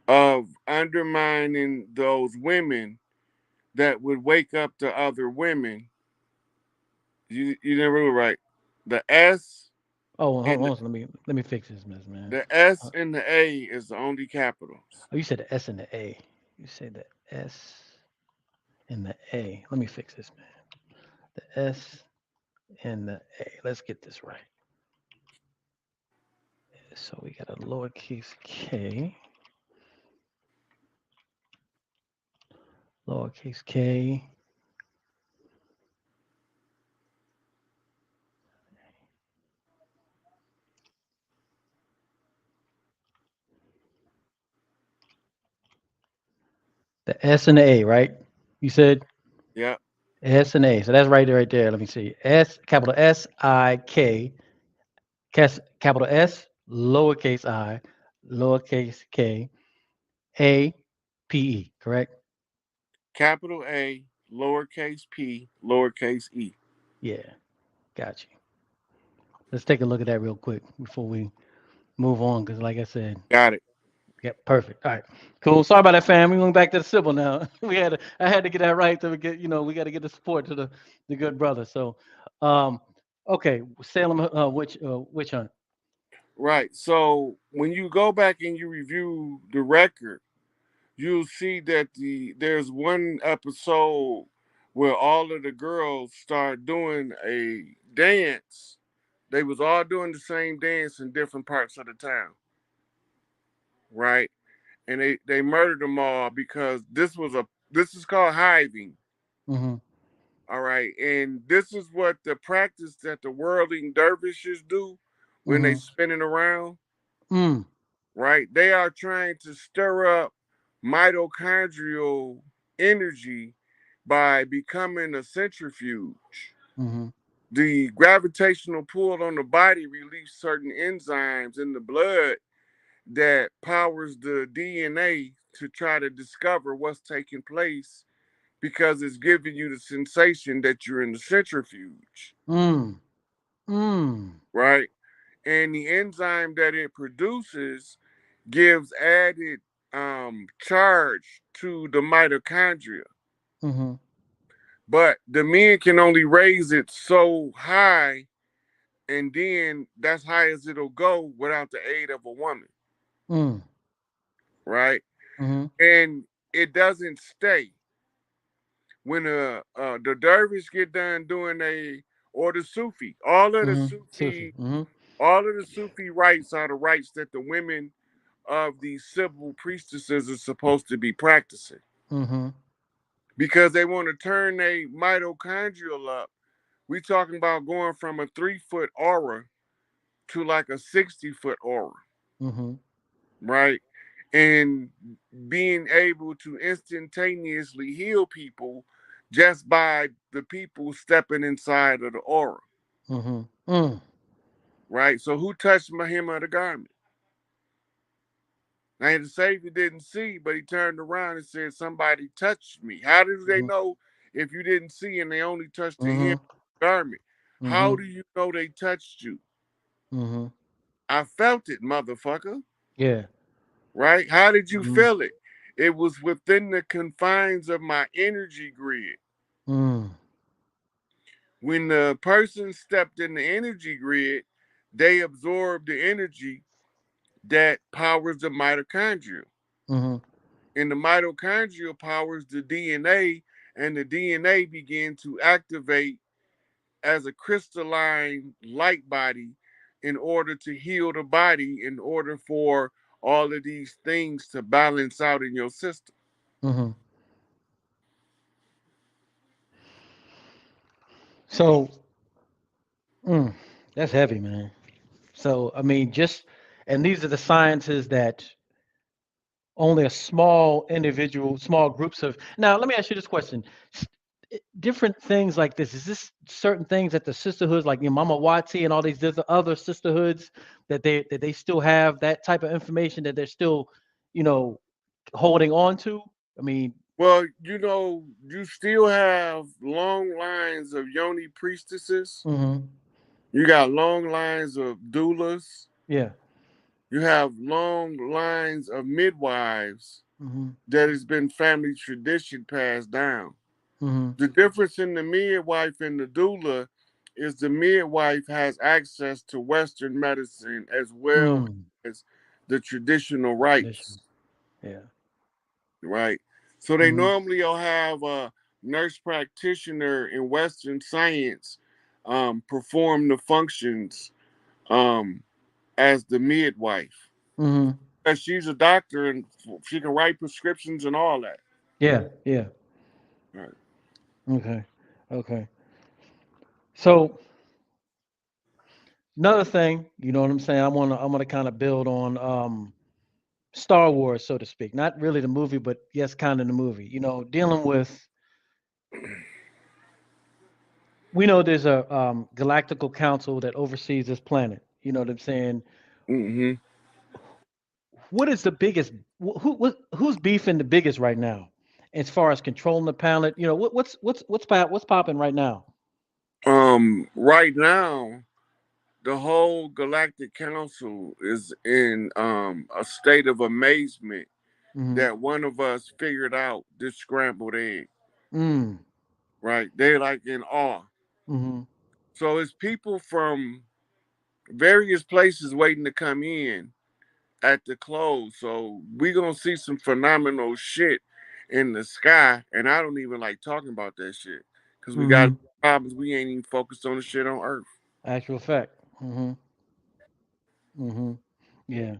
of undermining those women that would wake up to other women. You never were right. The S Oh, well, hold and on. Let me fix this mess, man. the S Uh, and the A is the only capitals. oh, you said the S and the A. You said the S and the A. Let me fix this, man. The S and the A. Let's get this right. So we got a lowercase k, lowercase k, the S and the A, right? You said Yeah, S and A. So that's right there. Let me see. Capital SIK, capital S, lowercase I, lowercase k, A, P E, correct? capital A, lowercase p, lowercase e. Yeah, got you. Let's take a look at that real quick before we move on, because like I said, Got it. yep, perfect. All right, cool. Sorry about that, fam. We going back to the civil now. I had to get that right to get, we got to get the support to the good brother. So, um, okay, Salem, witch hunt. Right. So when you go back and you review the record, you'll see that there's one episode where all of the girls start doing a dance. They was all doing the same dance in different parts of the town, right? And they murdered them all because this is called hiving, Mm-hmm. all right? And this is what the practice that the whirling dervishes do when they Mm-hmm. spinning around, Mm. right? They are trying to stir up mitochondrial energy by becoming a centrifuge. Mm-hmm. The gravitational pull on the body releases certain enzymes in the blood that powers the DNA to try to discover what's taking place because it's giving you the sensation that you're in the centrifuge, Mm. Mm. right? And the enzyme that it produces gives added charge to the mitochondria. Mm-hmm. But the men can only raise it so high, and then that's high as it'll go without the aid of a woman, Mm. right? Mm-hmm. And it doesn't stay. When the dervish get done doing or the Sufi, Mm-hmm. Sufi. Mm-hmm. all of the Sufi rites are the rites that the women of these civil priestesses are supposed to be practicing Mm-hmm. because they want to turn their mitochondrial up. We talking about going from a 3 foot aura to like a 60 foot aura, Mm-hmm. right? And being able to instantaneously heal people just by the people stepping inside of the aura, Mm-hmm. Mm. right? So who touched my hem of the garment? Now the Savior didn't see, but he turned around and said, "Somebody touched me." How do they Mm-hmm. know if you didn't see and they only touched the hem Mm-hmm. of the garment? How Mm-hmm. do you know they touched you? Mm-hmm. I felt it, motherfucker. Yeah. Right? How did you Mm-hmm. feel it? It was within the confines of my energy grid. Mm. When the person stepped in the energy grid, they absorbed the energy that powers the mitochondria. Mm-hmm. And the mitochondria powers the DNA, and the DNA began to activate as a crystalline light body in order to heal the body, in order for all of these things to balance out in your system. Mm-hmm. So, mm, that's heavy, man. So, I mean, and these are the sciences that only a small individual, small groups of. Now, let me ask you this question: different things like this. Is this certain things that the sisterhoods, like your Mama Wati and all these other sisterhoods, that they still have that type of information that they're still, you know, holding on to? I mean, Well, you still have long lines of yoni priestesses. hmm, You got long lines of doulas. yeah, You have long lines of midwives hmm, that has been family tradition passed down. hmm, The difference in the midwife and the doula is the midwife has access to Western medicine as well mm, as the traditional tradition, rites, yeah, right? So they hmm, normally will have a nurse practitioner in Western science perform the functions um, as the midwife. hmm, And she's a doctor and she can write prescriptions and all that. yeah, yeah, Right. okay, okay. So another thing, you know what I'm saying? I want to kind of build on Star Wars, so to speak. Not really the movie, but yes, kind of the movie. Dealing with, we know there's a galactical council that oversees this planet. You know what I'm saying? Mm-hmm. What is the biggest? Who's beefing the biggest right now? as far as controlling the palette? You know, what's popping right now? Right now, the whole Galactic Council is in a state of amazement Mm-hmm. that one of us figured out this scrambled egg. Mm. Right? They're like in awe. Mm-hmm. So it's people from various places waiting to come in at the close. So we gonna see some phenomenal shit in the sky, and I don't even like talking about that shit because we got Mm-hmm. problems. We ain't even focused on the shit on Earth. Actual fact. Mm-hmm. Mm-hmm. Yeah.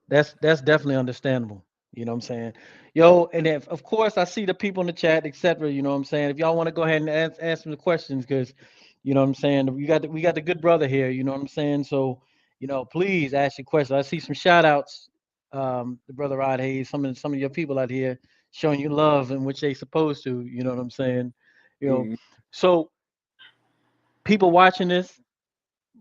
That's definitely understandable. You know what I'm saying? Yo, and if of course I see the people in the chat, etc. You know what I'm saying? If y'all want to go ahead and ask some questions, because you know what I'm saying, we got the good brother here. You know what I'm saying? So please ask your questions. I see some shout outs. The brother Rod Hayes, some of your people out here showing you love in which they supposed to. You know what I'm saying? You know, Mhm. so people watching this,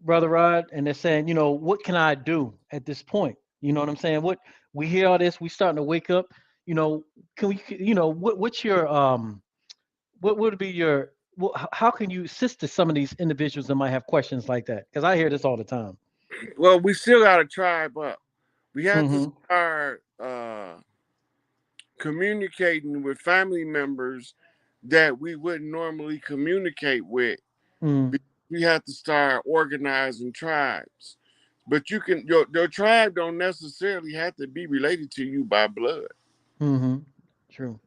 Brother Rod, and they're saying, what can I do at this point? You know what I'm saying? What we hear all this, we starting to wake up. You know, can we? What's your what would be your? How can you assist to some of these individuals that might have questions like that? Because I hear this all the time. Well, we still got to tribe up. We have to Mm-hmm. start communicating with family members that we wouldn't normally communicate with. Mm-hmm. We have to start organizing tribes. But your tribe don't necessarily have to be related to you by blood. Mm-hmm. True.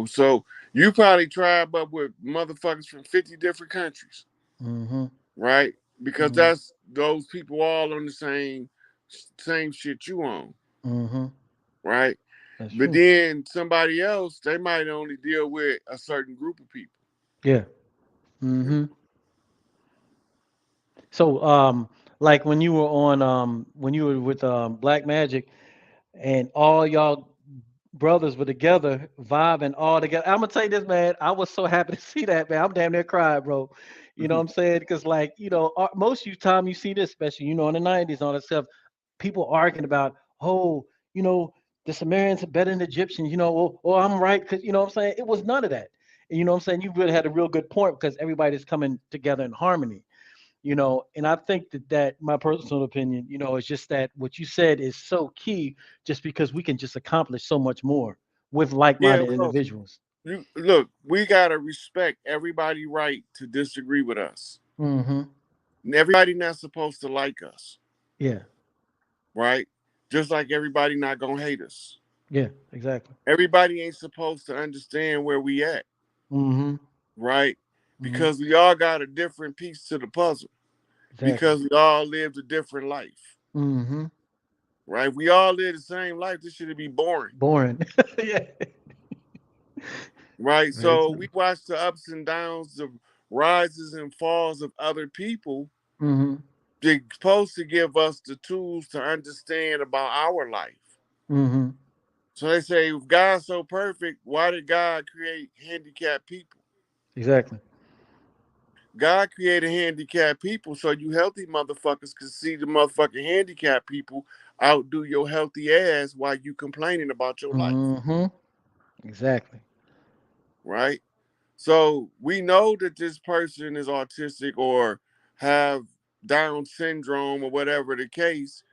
So you probably tribe up with motherfuckers from 50 different countries, Mm-hmm. right? Because Mm-hmm. that's those people all on the same shit you on, Mm-hmm. right? That's But true. then somebody else, they might only deal with a certain group of people. Yeah. Mm-hmm. So, like when you were with Black Magic, and all y'all brothers were together, vibing all together. I'm gonna tell you this, man. I was so happy to see that, man. I'm damn near cried, bro. You know what I'm saying? Because like, most of the time you see this, especially in the '90s, all that stuff. People arguing about, oh, you know, the Sumerians are better than the Egyptians. Or I'm right because you know what I'm saying. It was none of that. And you know what I'm saying. You really had a real good point because everybody's coming together in harmony. And I think that my personal opinion, is just that what you said is so key, just because we can just accomplish so much more with Yeah, like-minded well, individuals. you look, we gotta respect everybody' right to disagree with us. Mm-hmm. And everybody not supposed to like us, Yeah. right? Just like everybody not gonna hate us. Yeah. Exactly. Everybody ain't supposed to understand where we at, Mm-hmm. right? Mm-hmm. Because we all got a different piece to the puzzle. Exactly. Because we all lived a different life, Mm-hmm. right? We all live the same life. This should be boring, Boring. Yeah. right? Very So true. we watch the ups and downs, the rises and falls of other people. Mm-hmm. They're supposed to give us the tools to understand about our life. Mm-hmm. So they say, if God's so perfect, why did God create handicapped people? Exactly. God created handicapped people so you healthy motherfuckers can see the motherfucking handicapped people outdo your healthy ass while you complaining about your life, Mm-hmm. Exactly. right? So we know that this person is autistic or have Down syndrome or whatever the case,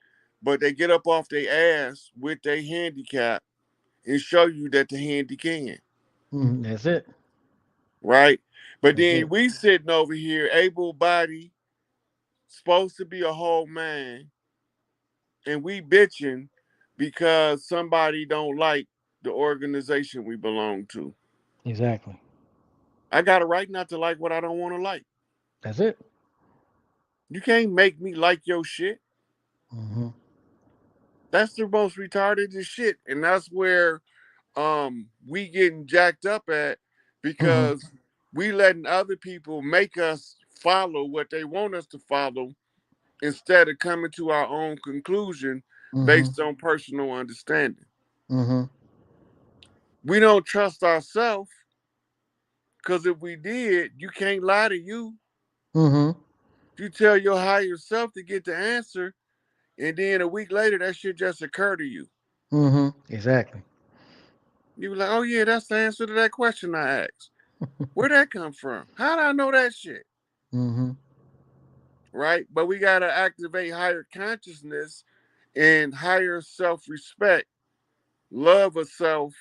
but they get up off their ass with their handicap and show you that the handy can, Mm-hmm. That's it. right? But That's then it. we sitting over here, able body, supposed to be a whole man, and we bitching because somebody don't like the organization we belong to. Exactly. I got a right not to like what I don't want to like. That's it. You can't make me like your shit. Mm-hmm. That's the most retarded shit. And that's where we getting jacked up at Mm-hmm. because we letting other people make us follow what they want us to follow instead of coming to our own conclusion Mm-hmm. based on personal understanding. Mm-hmm. We don't trust ourselves because if we did, you can't lie to you. Mm-hmm. You tell your higher self to get the answer, and then a week later, that shit just occur to you. Mm-hmm. Exactly. You be like, oh yeah, that's the answer to that question I asked. Where'd that come from? How did I know that shit? Mm-hmm. Right? But we gotta activate higher consciousness and higher self-respect, love of self,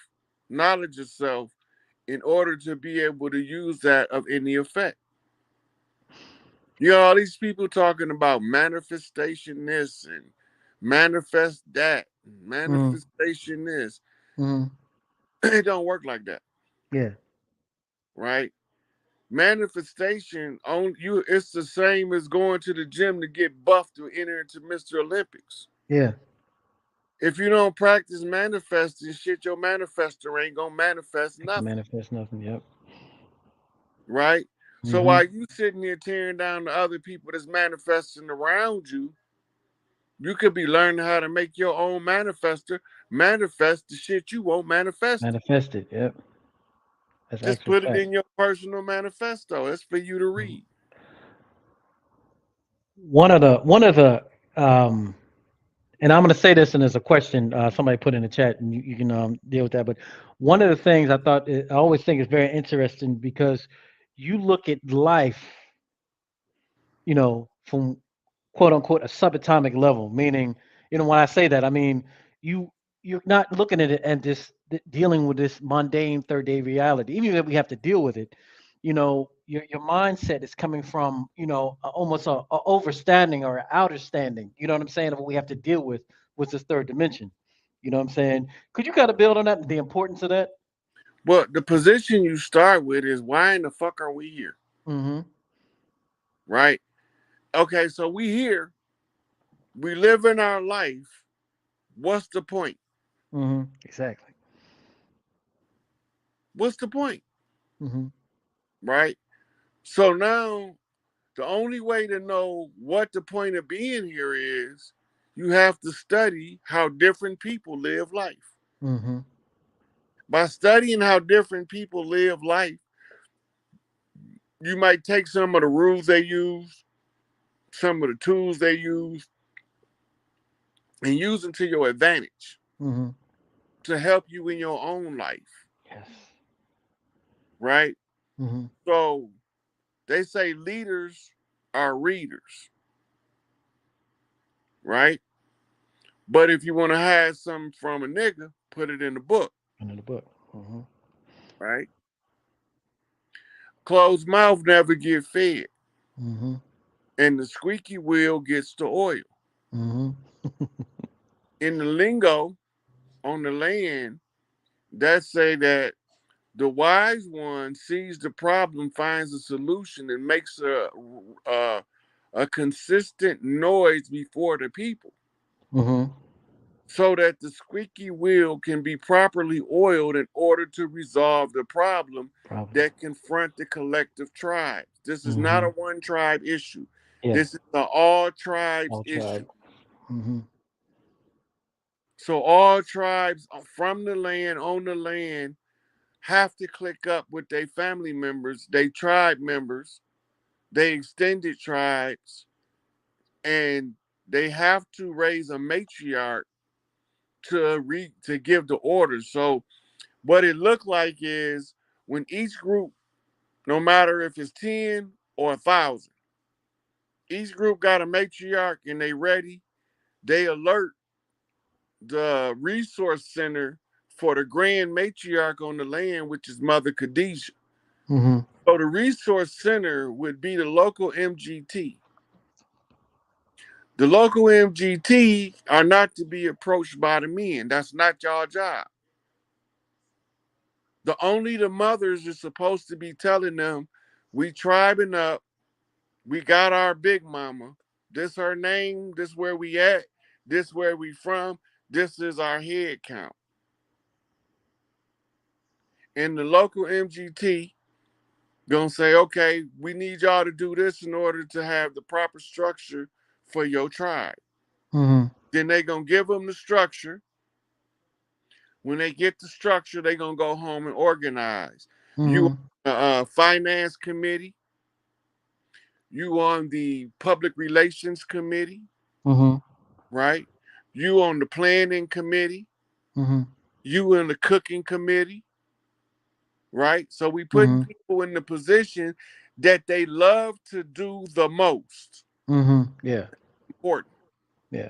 knowledge of self, in order to be able to use that of any effect. You know, all these people talking about manifestation this and manifest that, Mm-hmm. manifestation this. Mm-hmm. It don't work like that, Yeah. right? Manifestation on you, it's the same as going to the gym to get buffed to enter into Mr. Olympics. Yeah. If you don't practice manifesting shit, your manifester ain't gonna manifest I can nothing, manifest nothing. Yep. right? So Mm-hmm. while you sitting there tearing down the other people that's manifesting around you, you could be learning how to make your own manifester manifest the shit you want manifested. Manifest it. Yep. That's Just actual put it fact. in your personal manifesto. It's for you to Mhm. read. One of the and I'm going to say this, and as a question somebody put in the chat, and you can deal with that. But one of the things I always think is very interesting because you look at life, from quote unquote a subatomic level, meaning, when I say that, I mean you you're not looking at it and just dealing with this mundane third day reality, even if we have to deal with it. Your mindset is coming from, almost a overstanding or an outer standing, you know what I'm saying, of what we have to deal with this third dimension. You know what I'm saying? Could you kind of build on that, the importance of that? But the position you start with is why in the fuck are we here? Mm-hmm. Right? Okay, so we here, we live in our life. What's the point? Mm-hmm. Exactly. What's the point? Mm-hmm. Right? So now the only way to know what the point of being here is, you have to study how different people live life. Mm-hmm. By studying how different people live life, you might take some of the rules they use, some of the tools they use, and use them to your advantage Mm-hmm. to help you in your own life, Yes. right? Mm-hmm. So they say leaders are readers, right? But if you want to hide something from a nigga, put it in the book, Into the book. Mm-hmm. right? Closed mouth never get fed, Mm-hmm. and the squeaky wheel gets the oil. Mm-hmm. In the lingo on the land, that say that the wise one sees the problem, finds a solution, and makes a consistent noise before the people, Mm-hmm. so that the squeaky wheel can be properly oiled in order to resolve the problem Problem. that confront the collective tribes. This is not Mm-hmm. a one tribe issue. Yeah. This is an all tribes All issue. tribe. Mm-hmm. So all tribes from the land, on the land, have to click up with their family members, their tribe members, they extended tribes, and they have to raise a matriarch to give the orders. So what it looked like is when each group, no matter if it's 10 or 1,000, each group got a matriarch and they ready, they alert the resource center for the grand matriarch on the land, which is Mother Khadijah. Mm-hmm. So the resource center would be the local MGT. The local MGT are not to be approached by the men. That's not y'all job. The mothers are supposed to be telling them, we tribing up, we got our big mama. This her name, this where we at, this where we from, this is our head count. And the local MGT gonna say, okay, we need y'all to do this in order to have the proper structure for your tribe. Mm-hmm. Then they gonna give them the structure. When they get the structure, they gonna go home and organize. You Mm-hmm. finance committee, you on the public relations committee, Mm-hmm. right? You on the planning committee, Mm-hmm. You in the cooking committee, right? So we putting Mhm. people in the position that they love to do the most. Mhm. Yeah. Important. Yeah.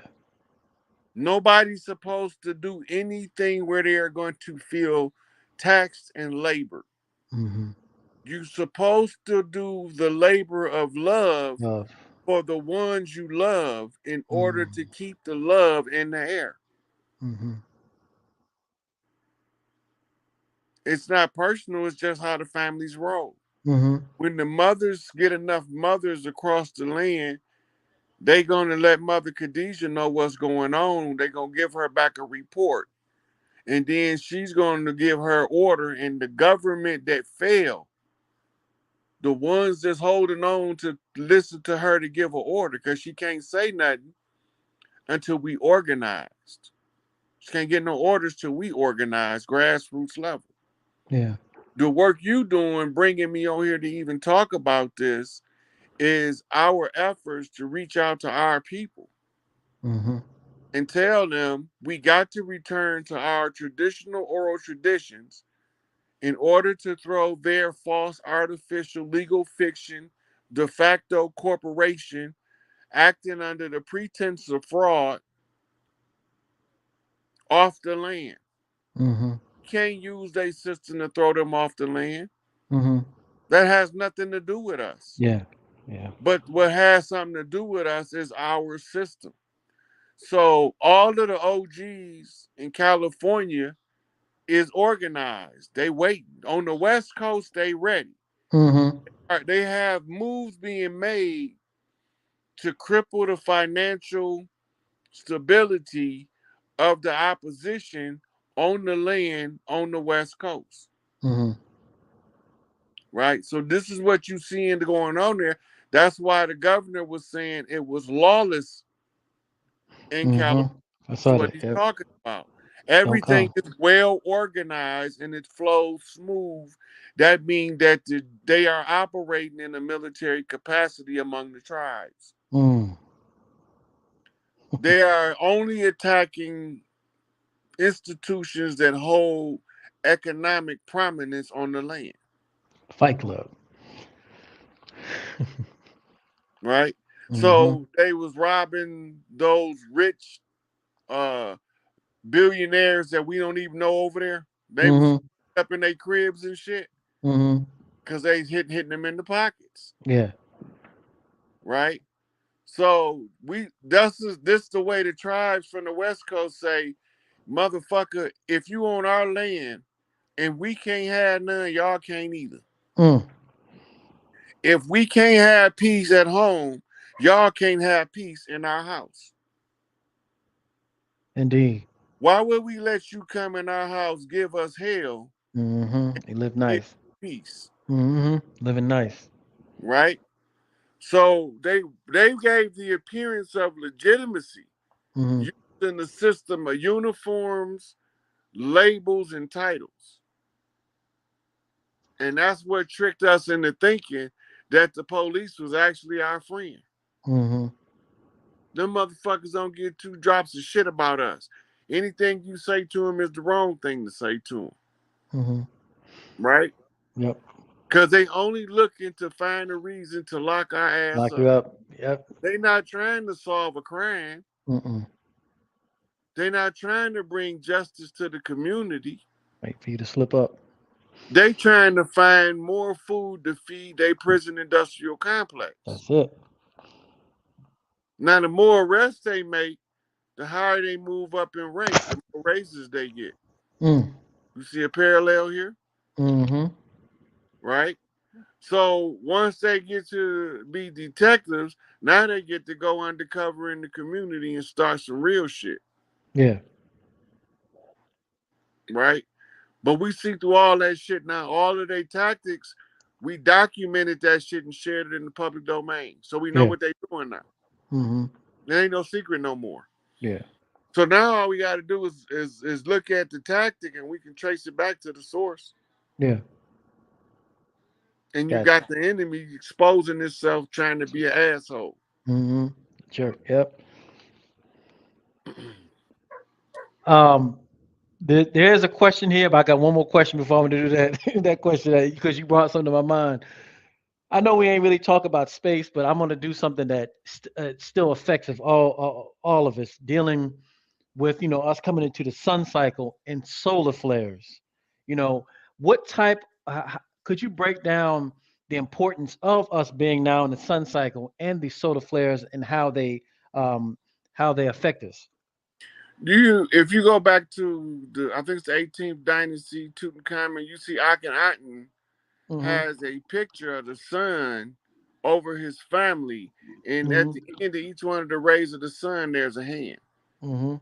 Nobody's supposed to do anything where they are going to feel taxed and labored. Mhm. You're supposed to do the labor of love Love. for the ones you love in order Mhm. to keep the love in the air. Mhm. It's not personal, it's just how the families roll. Mhm. When the mothers get enough mothers across the land, they gonna let Mother Khadijah know what's going on. They gonna give her back a report. And then she's gonna give her order. And the government that failed, the ones that's holding on to listen to her to give her order, because she can't say nothing until we organized. She can't get no orders till we organize grassroots level. Yeah. The work you doing, bringing me on here to even talk about this, is our efforts to reach out to our people Mhm. and tell them we got to return to our traditional oral traditions in order to throw their false, artificial, legal fiction, de facto corporation acting under the pretense of fraud off the land. Mhm. Can't use their system to throw them off the land. Mhm. That has nothing to do with us. Yeah. Yeah. But what has something to do with us is our system. So all of the OGs in California is organized. They wait on the West Coast. They ready. Mhm. They have moves being made to cripple the financial stability of the opposition on the land on the West Coast. Mhm. Right. So this is what you seeing going on there. That's why the governor was saying it was lawless in California. Mhm. I Is saw what that. he's Yep. talking about. Don't Everything come. is well organized and it flows smooth. That means that they are operating in a military capacity among the tribes. Mm. They are only attacking institutions that hold economic prominence on the land, Fight Club. right? Mhm. So they was robbing those rich uh billionaires that we don't even know over there. They was Mhm. up in their cribs and shit Mhm. because they hitting them in the pockets, Yeah. right? So this the way the tribes from the West Coast say, motherfucker, if you on our land and we can't have none, y'all can't either. Mm. If we can't have peace at home, y'all can't have peace in our house. Indeed. Why would we let you come in our house, give us hell, Mhm. He lived give nice. peace, Mhm. Living nice. right? So they gave the appearance of legitimacy Mhm. using the system of uniforms, labels, and titles. And that's what tricked us into thinking that the police was actually our friend. Mhm. Them motherfuckers don't give two drops of shit about us. Anything you say to them is the wrong thing to say to them, Mhm. right? Yep. Because they only looking to find a reason to lock our ass Lock you up. up. Yep. They not trying to solve a crime. Mm-mm. They not trying to bring justice to the community. Wait for you to slip up. They trying to find more food to feed their prison industrial complex. That's it. Now, the more arrests they make, the higher they move up in rank, the more raises they get. Mm. You see a parallel here, Mhm. right? So once they get to be detectives, now they get to go undercover in the community and start some real shit, Yeah. right? But we see through all that shit now, all of their tactics, we documented that shit and shared it in the public domain. So we know Yeah. what they're doing now. Mhm. It ain't no secret no more. Yeah. So now all we gotta do is look at the tactic and we can trace it back to the source. Yeah. And you Gotcha. got the enemy exposing itself trying to be an asshole. Mhm. Sure. Yep. Um. There's a question here, but I got one more question before I'm gonna do that that question because you brought something to my mind. I know we ain't really talk about space, but I'm gonna do something that still affects of all of us dealing with us coming into the sun cycle and solar flares. You know what type? Could you break down the importance of us being now in the sun cycle and the solar flares and um, how they affect us? If you go back to I think it's the 18th dynasty, Tutankhamun, you see Akhenaten Mm-hmm. has a picture of the sun over his family, and at Mm-hmm. the end of each one of the rays of the sun, there's a hand. Mm-hmm.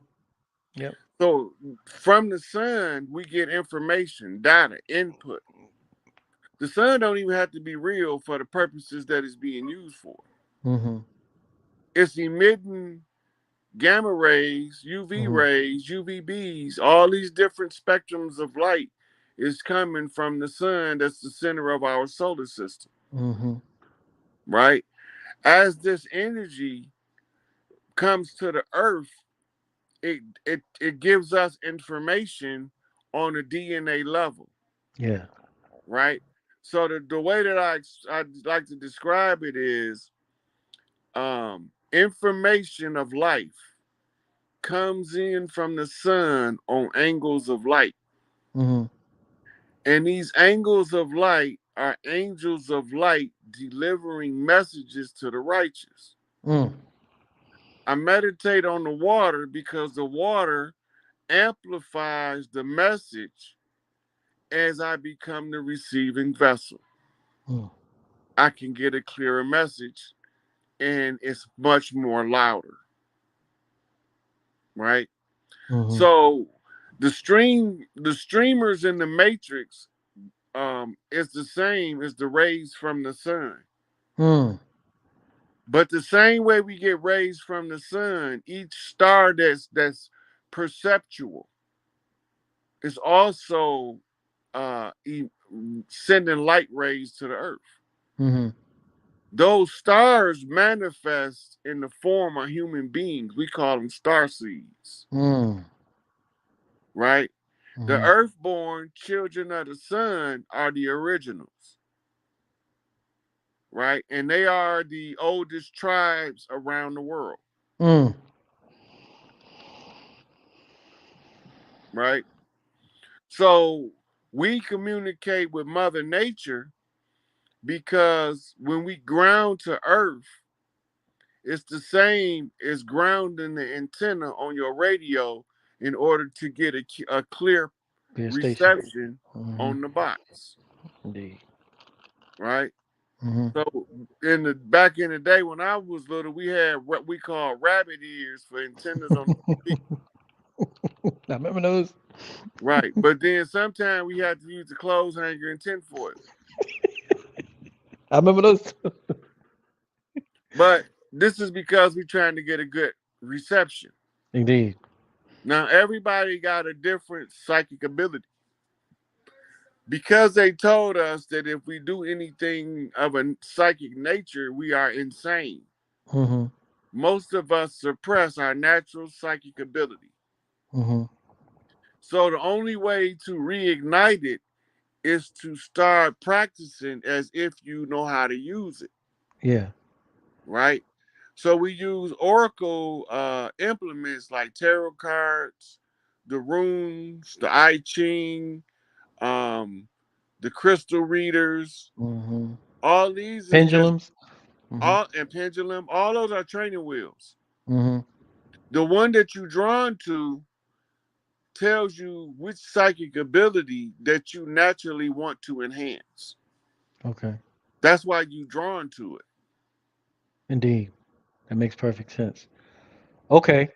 Yep. So from the sun, we get information, data, input. The sun don't even have to be real for the purposes that it's being used for. Mm-hmm. It's emitting gamma rays, UV Mm-hmm. rays, UVBs, all these different spectrums of light is coming from the sun that's the center of our solar system, Mm-hmm. right? As this energy comes to the earth, it gives us information on a DNA level, Yeah. right? So the way that I like to describe it is information of life comes in from the sun on angles of light. Mm-hmm. And these angles of light are angels of light delivering messages to the righteous. Mm. I meditate on the water because the water amplifies the message as I become the receiving vessel. Mm. I can get a clearer message and it's much more louder, right? Mm-hmm. So the streamers in the matrix is the same as the rays from the sun. Mm. But the same way we get rays from the sun, each star that's perceptual is also sending light rays to the earth. Mm-hmm. Those stars manifest in the form of human beings. We call them star seeds, Mm. right? The Mm-hmm. earthborn children of the sun are the originals, right? And they are the oldest tribes around the world, Mm. right? So we communicate with Mother Nature because when we ground to Earth, it's the same as grounding the antenna on your radio in order to get a clear Be a station. reception Mm-hmm. on the box, Indeed. right? Mm-hmm. So in the back in the day when I was little, we had what we call rabbit ears for antennas on the TV. I remember those. Right. But then sometimes we had to use the clothes hanger and tinfoil. I remember those. But this is because we're trying to get a good reception. Indeed. Now, everybody got a different psychic ability because they told us that if we do anything of a psychic nature, we are insane. Mm-hmm. Most of us suppress our natural psychic ability. Mm-hmm. So, the only way to reignite it is to start practicing as if you know how to use it, Yeah. right? So we use oracle implements like tarot cards, the runes, the I Ching, um, the crystal readers. Mm-hmm. All these is just Pendulums. Mm-hmm. all and pendulum. All those are training wheels. Mm-hmm. The one that you're drawn to tells you which psychic ability that you naturally want to enhance. Okay. That's why you're drawn to it. Indeed. That makes perfect sense. Okay.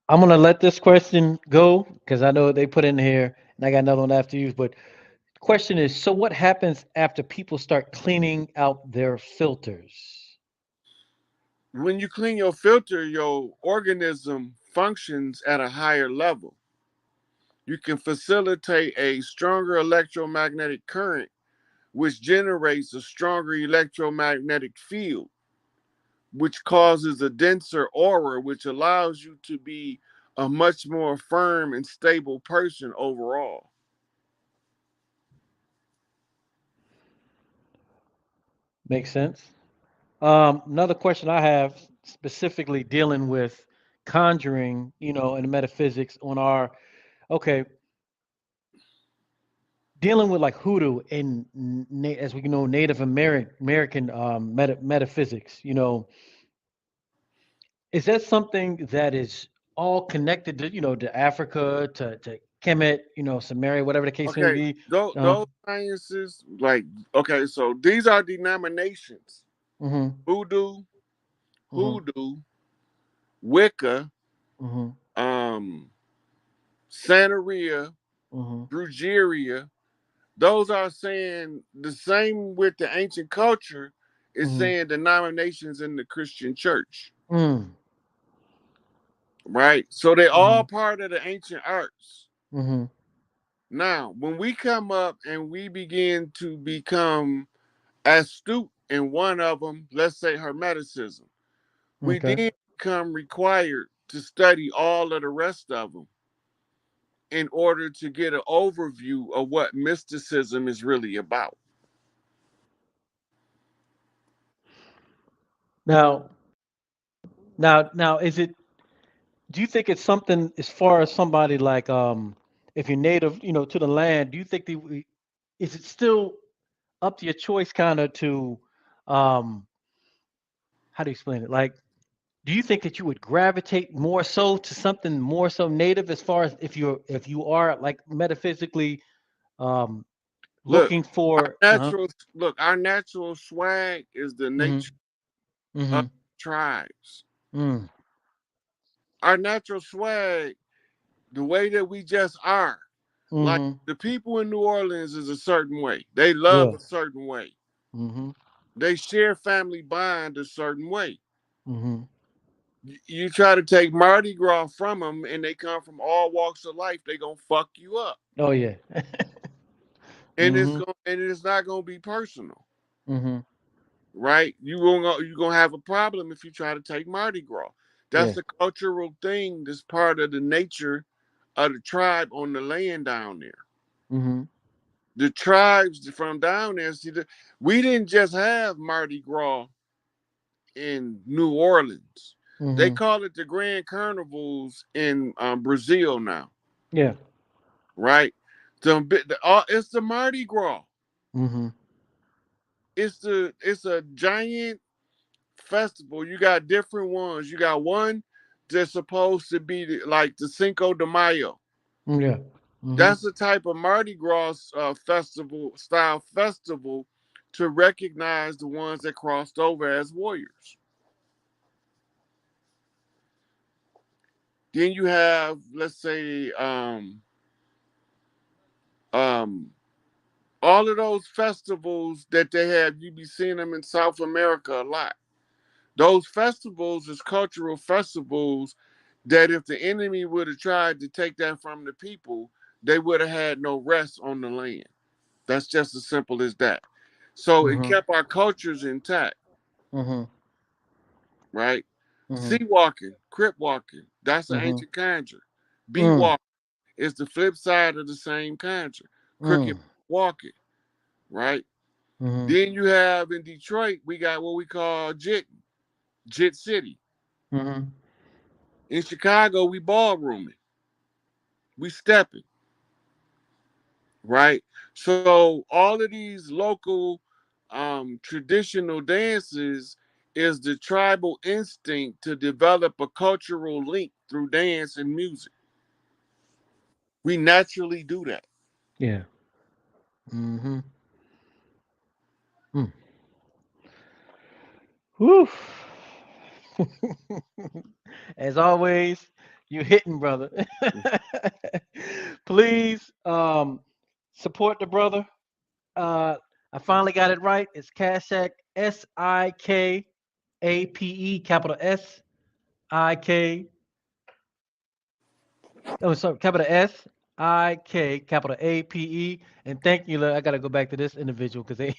I'm gonna let this question go because I know they put in here, and I got another one after you. But the question is, so what happens after people start cleaning out their filters? When you clean your filter, your organism functions at a higher level. You can facilitate a stronger electromagnetic current, which generates a stronger electromagnetic field, which causes a denser aura, which allows you to be a much more firm and stable person overall. Makes sense. Another question I have specifically dealing with conjuring, and metaphysics on our okay, dealing with like hoodoo and as we know Native American metaphysics. Is that something that is all connected to to Africa to Kemet, Samaria, whatever the case may Okay, be? those sciences, like, okay, so these are denominations: Mm-hmm. Voodoo, Mm-hmm. Hoodoo, Wicca, Mm-hmm. um, Santeria, Mm-hmm. Brujeria. Those are saying the same with the ancient culture is Mm-hmm. saying denominations in the Christian church, Mm. right? So they Mm-hmm. all part of the ancient arts. Mm-hmm. Now, when we come up and we begin to become astute in one of them, let's say Hermeticism, we Okay. then become required to study all of the rest of them in order to get an overview of what mysticism is really about. Now, now, is it? Do you think it's something as far as somebody like if you're native, to the land? Do you think is it still up to your choice, kind of to um how do you explain it? Like, do you think that you would gravitate more so to something more so native, as far as if you are like metaphysically um Look, looking for? Uh-huh. our natural swag is the Mm-hmm. nature of Mm-hmm. tribes. Mm. Our natural swag, the way that we just are. Like Mm-hmm. the people in New Orleans is a certain way. They love Yeah. a certain way. Mm-hmm. They share family bond a certain way. Mm-hmm. You try to take Mardi Gras from them, and they come from all walks of life. They gonna fuck you up, Oh yeah. and Mm-hmm. it's not gonna be personal, Mm-hmm. right? You gonna have a problem if you try to take Mardi Gras. Yeah. That's a cultural thing. That's part of the nature of the tribe on the land down there. Mm-hmm. The tribes from down there. See, we didn't just have Mardi Gras in New Orleans. They Mm-hmm. call it the Grand Carnivals in Brazil now, Yeah. right? It's the Mardi Gras. Mm-hmm. It's a giant festival. You got different ones. You got one that's supposed to be like the Cinco de Mayo. Yeah. Mm-hmm. That's the type of Mardi Gras festival to recognize the ones that crossed over as warriors. Then you have, let's say, um, all of those festivals that they have. You be seeing them in South America a lot. Those festivals is cultural festivals that if the enemy would have tried to take that from the people, they would have had no rest on the land. That's just as simple as that. So it Mm-hmm. kept our cultures intact, Mm-hmm. right? Mm-hmm. Sea walking, crip walking, that's an Mm-hmm. ancient conjure. Bee Mm. walk is the flip side of the same conjure. Cricket Mm. walking, right? Mm-hmm. Then you have in Detroit, we got what we call Jit City. Mm-hmm. In Chicago, we ballrooming, we stepping, right? So all of these local traditional dances is the tribal instinct to develop a cultural link through dance and music. We naturally do that. Yeah. Mm-hmm. Mm. Whew. As always, you hitting, brother. Please support the brother. Uh, I finally got it right. It's Kashak, Sikape, capital SIK. Oh, sorry, capital SIK, capital APE. And thank you. I got to go back to this individual because they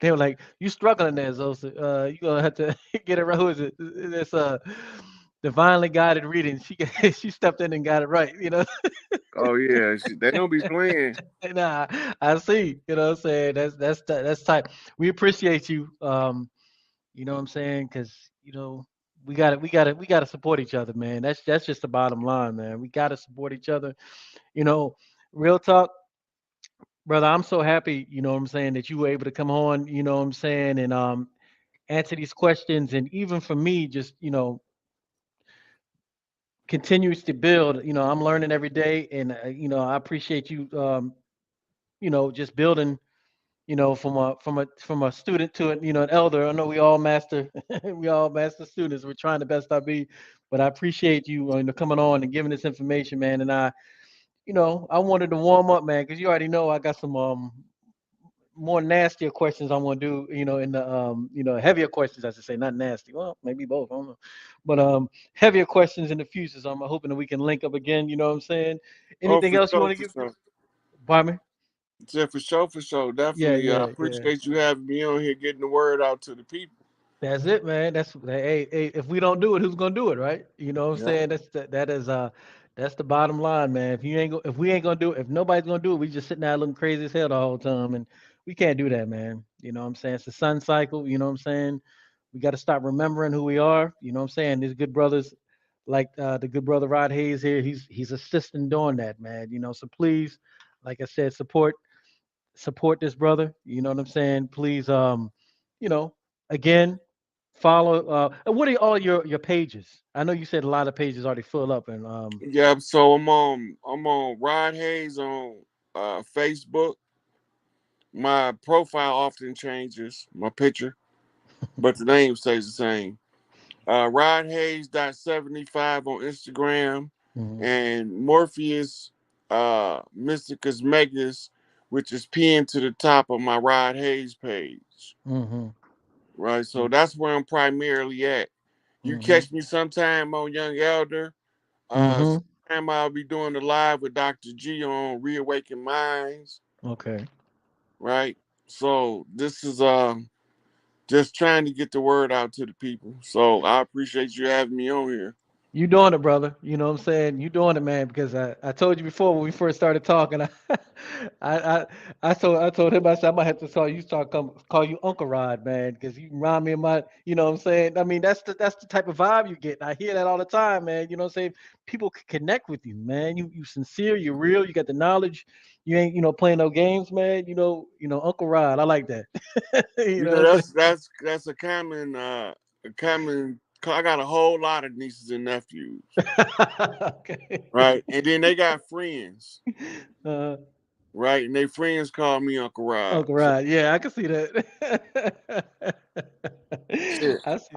they were like, "You struggling there, Zosa? You gonna have to get it right. Who is it? It's divinely guided reading. She she stepped in and got it right. Oh yeah, they don't be playing. Nah, I see. You know what I'm saying? That's tight. We appreciate you. You know what I'm saying? Because we gotta support each other, man. That's just the bottom line, man. We gotta support each other. You know, real talk, brother. I'm so happy. You know what I'm saying, that you were able to come on. You know what I'm saying, and answer these questions, and even for me, just continues to build. I'm learning every day, and I appreciate you. Just building. From a student to an elder. I know we all master, we all master students. We're trying the best I be, but I appreciate you, coming on and giving this information, man. And I wanted to warm up, man, because you already know I got some more nastier questions I want to do, in the heavier questions, I should say, not nasty. Well, maybe both. I don't know, but heavier questions in the future. So I'm hoping that we can link up again. You know what I'm saying? Oh, Anything for else you sure, want to for give? sure. Pardon me? Yeah, for sure, for sure. Yeah, Definitely. I yeah, yeah. appreciate you having me on here, getting the word out to the people. That's it, man. Hey, if we don't do it, who's gonna do it, right? You know what I'm Yeah. saying? That's the bottom line, man. If we ain't gonna do it, if nobody's gonna do it, we just sitting there looking crazy as hell the whole time, and we can't do that, man. You know what I'm saying? It's the sun cycle. You know what I'm saying? We got to stop remembering who we are. You know what I'm saying? These good brothers, like the good brother Rod Hayes here, he's assisting doing that, man. So please, like I said, support this brother. You know what I'm saying? Please, you know, again, follow. What are all your pages? I know you said a lot of pages already full up, and Yeah. So I'm on Rod Hayes on Facebook. My profile often changes, my picture, but the name stays the same. Rod Hayes .75 on Instagram, mhm, and Morpheus Mysticus Megas, which is pinned to the top of my Rod Hayes page. mhm, Right, so that's where I'm primarily at. You mhm, catch me sometime on Young Elder. mhm. Sometime I'll be doing the live with Dr. G on Reawaken Minds. Okay. Right, so this is just trying to get the word out to the people. So I appreciate you having me on here. You doing it, brother. You know what I'm saying? You doing it, man, because I told you before when we first started talking, I I told him, I said, I might have to call you Uncle Rod, man, because you remind me of my, you know what I'm saying? I mean, that's the type of vibe you get. I hear that all the time, man. You know what I'm saying? People can connect with you, man. You sincere, you're real, you got the knowledge. You ain't, playing no games, man. Uncle Rod. I like that. You You know know, what I'm that's a common I got a whole lot of nieces and nephews, saying? Okay. right? And then they got friends, Uh, right? And their friends call me Uncle Rod. Uncle So Rod. Yeah, I can see that. shit. I see.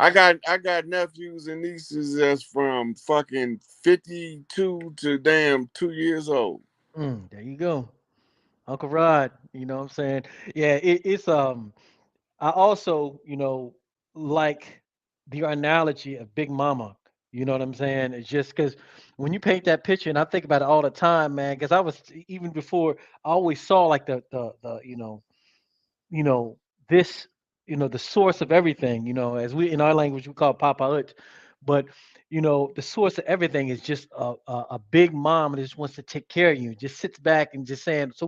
I got nephews and nieces that's from fucking 52 to damn 2 years old. There you go. Uncle Rod. You know what I'm saying? Yeah, it's I also, like the analogy of Big Mama. You know what I'm saying? It's just because when you paint that picture, and I think about it all the time, man, because I was even before I always saw like the you know, this, the source of everything, as we in our language we call Papa Ut, but the source of everything is just a big mom that just wants to take care of you, just sits back and just saying, so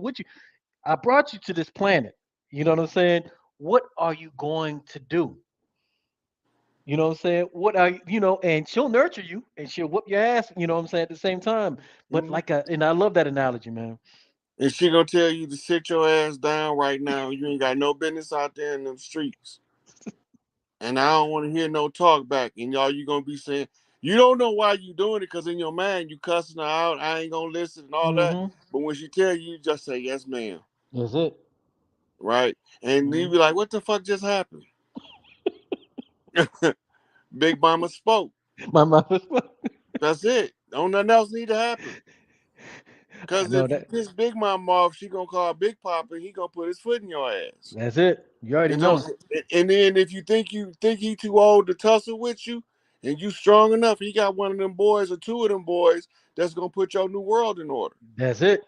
I brought you to this planet. You know what I'm saying? What are you going to do? You know what I'm saying? What are and she'll nurture you and she'll whoop your ass, you know what I'm saying, at the same time. But Mhm. and I love that analogy, man. And she gonna tell you to sit your ass down right now. You ain't got no business out there in them streets. And I don't want to hear no talk back. And y'all, you gonna be saying you don't know why you doing it because in your mind you cussing her out. I ain't gonna listen and all that. Mm-hmm. But when she tell you, you just say yes, ma'am, That's it. right? And you Mm-hmm. be like, what the fuck just happened? Big Mama spoke. My mother. That's it. Don't nothing else need to happen. I Cause know if you that. piss Big Mama off, she gonna call Big Papa. He gonna put his foot in your ass. That's it. You already And don't. know. And then if you think he too old to tussle with you, and you strong enough, he got one of them boys or two of them boys that's gonna put your new world in order. That's it.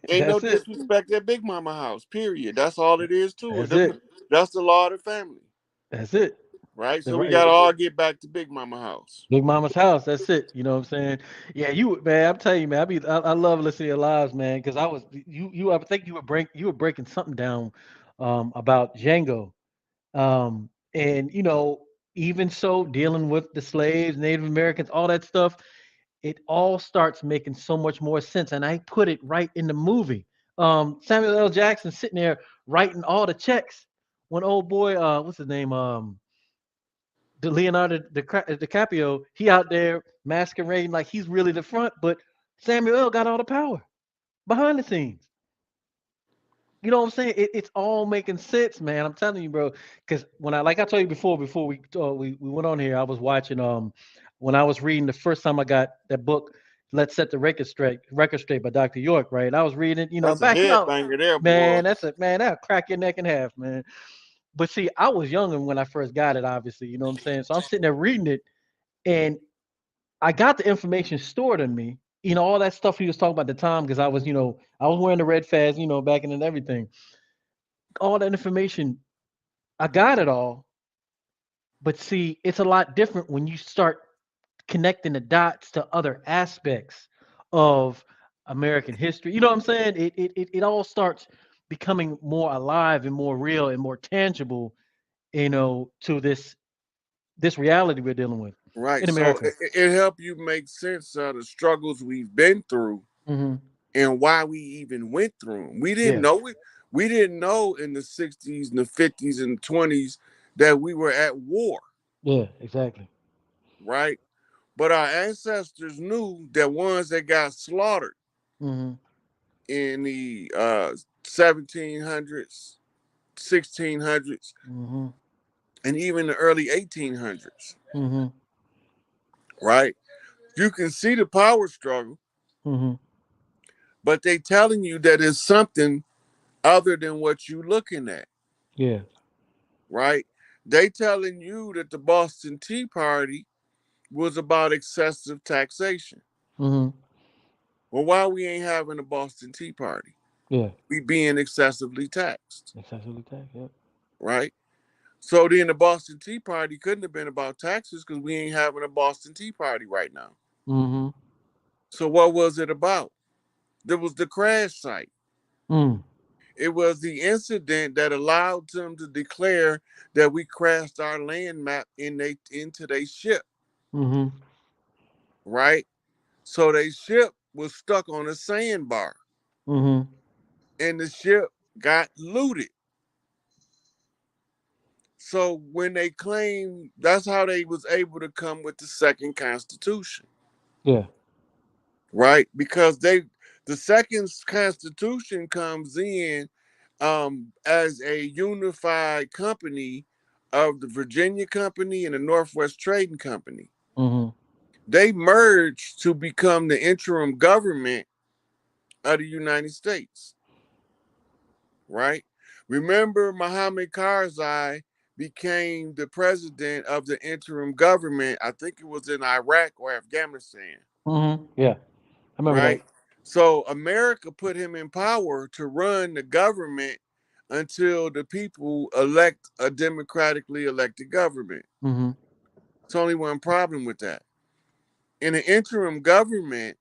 Ain't no That's it. disrespect at Big Mama house. Period. That's all it is to it. That's it. That's the law of the family. That's it. Right? The So we right gotta all get back to Big Mama house. Big Mama's house. That's it. You know what I'm saying? Yeah, you man. I'm telling you, man. I love listening to your lives, man. Because I was you. I think you were breaking something down about Django. And even so, dealing with the slaves, Native Americans, all that stuff, it all starts making so much more sense. And I put it right in the movie. Samuel L. Jackson sitting there writing all the checks when old boy, what's his name, Leonardo DiCaprio, he out there masquerading like he's really the front, but Samuel L. got all the power behind the scenes. You know what I'm saying? It's all making sense, man. I'm telling you, bro. Because when like I told you before we went on here, I was watching when I was reading the first time I got that book, Let's Set the Record Straight by Dr. York, right? I was reading it, That's a back, headbanger there, boy. man, that'll crack your neck in half, man. But see, I was younger when I first got it, obviously, you know what I'm saying? So I'm sitting there reading it, and I got the information stored in me, all that stuff he was talking about at the time, because I was wearing the red fez, back in and everything. All that information, I got it all. But see, it's a lot different when you start connecting the dots to other aspects of American history. You know what I'm saying? It all starts becoming more alive and more real and more tangible, to this reality we're dealing with Right. in So America. it help you make sense of the struggles we've been through Hmm. and why we even went through them. We didn't Yeah. know it. We didn't know in the 60s and the 50s and 20s that we were at war, Yeah. Exactly. right? But our ancestors knew that ones that got slaughtered Hmm. in the 1700s, 1600s, Hmm. and even the early 1800s, Hmm. right? You can see the power struggle, Hmm. but they telling you that it's something other than what you looking at, Yeah. right? They telling you that the Boston Tea Party was about excessive taxation. Hmm. Well, why we ain't having a Boston Tea Party? Yeah. We being excessively taxed, Excessively taxed. Yep. right? So then the Boston Tea Party couldn't have been about taxes because we ain't having a Boston Tea Party right now. Hmm. So what was it about? There was the crash site. Mm. It was the incident that allowed them to declare that we crashed our land map into their ship, Hmm. right? So their ship was stuck on a sandbar, Hmm. and the ship got looted. So when they claim that's how they was able to come with the second constitution, Yeah. right? Because the second constitution comes in as a unified company of the Virginia Company and the Northwest Trading Company. Hmm. They merged to become the interim government of the United States, right? Remember, Muhammad Karzai became the president of the interim government. I think it was in Iraq or Afghanistan, Hmm. Yeah. I remember that. right? So America put him in power to run the government until the people elect a democratically elected government. Hmm. It's only one problem with that. In an interim government,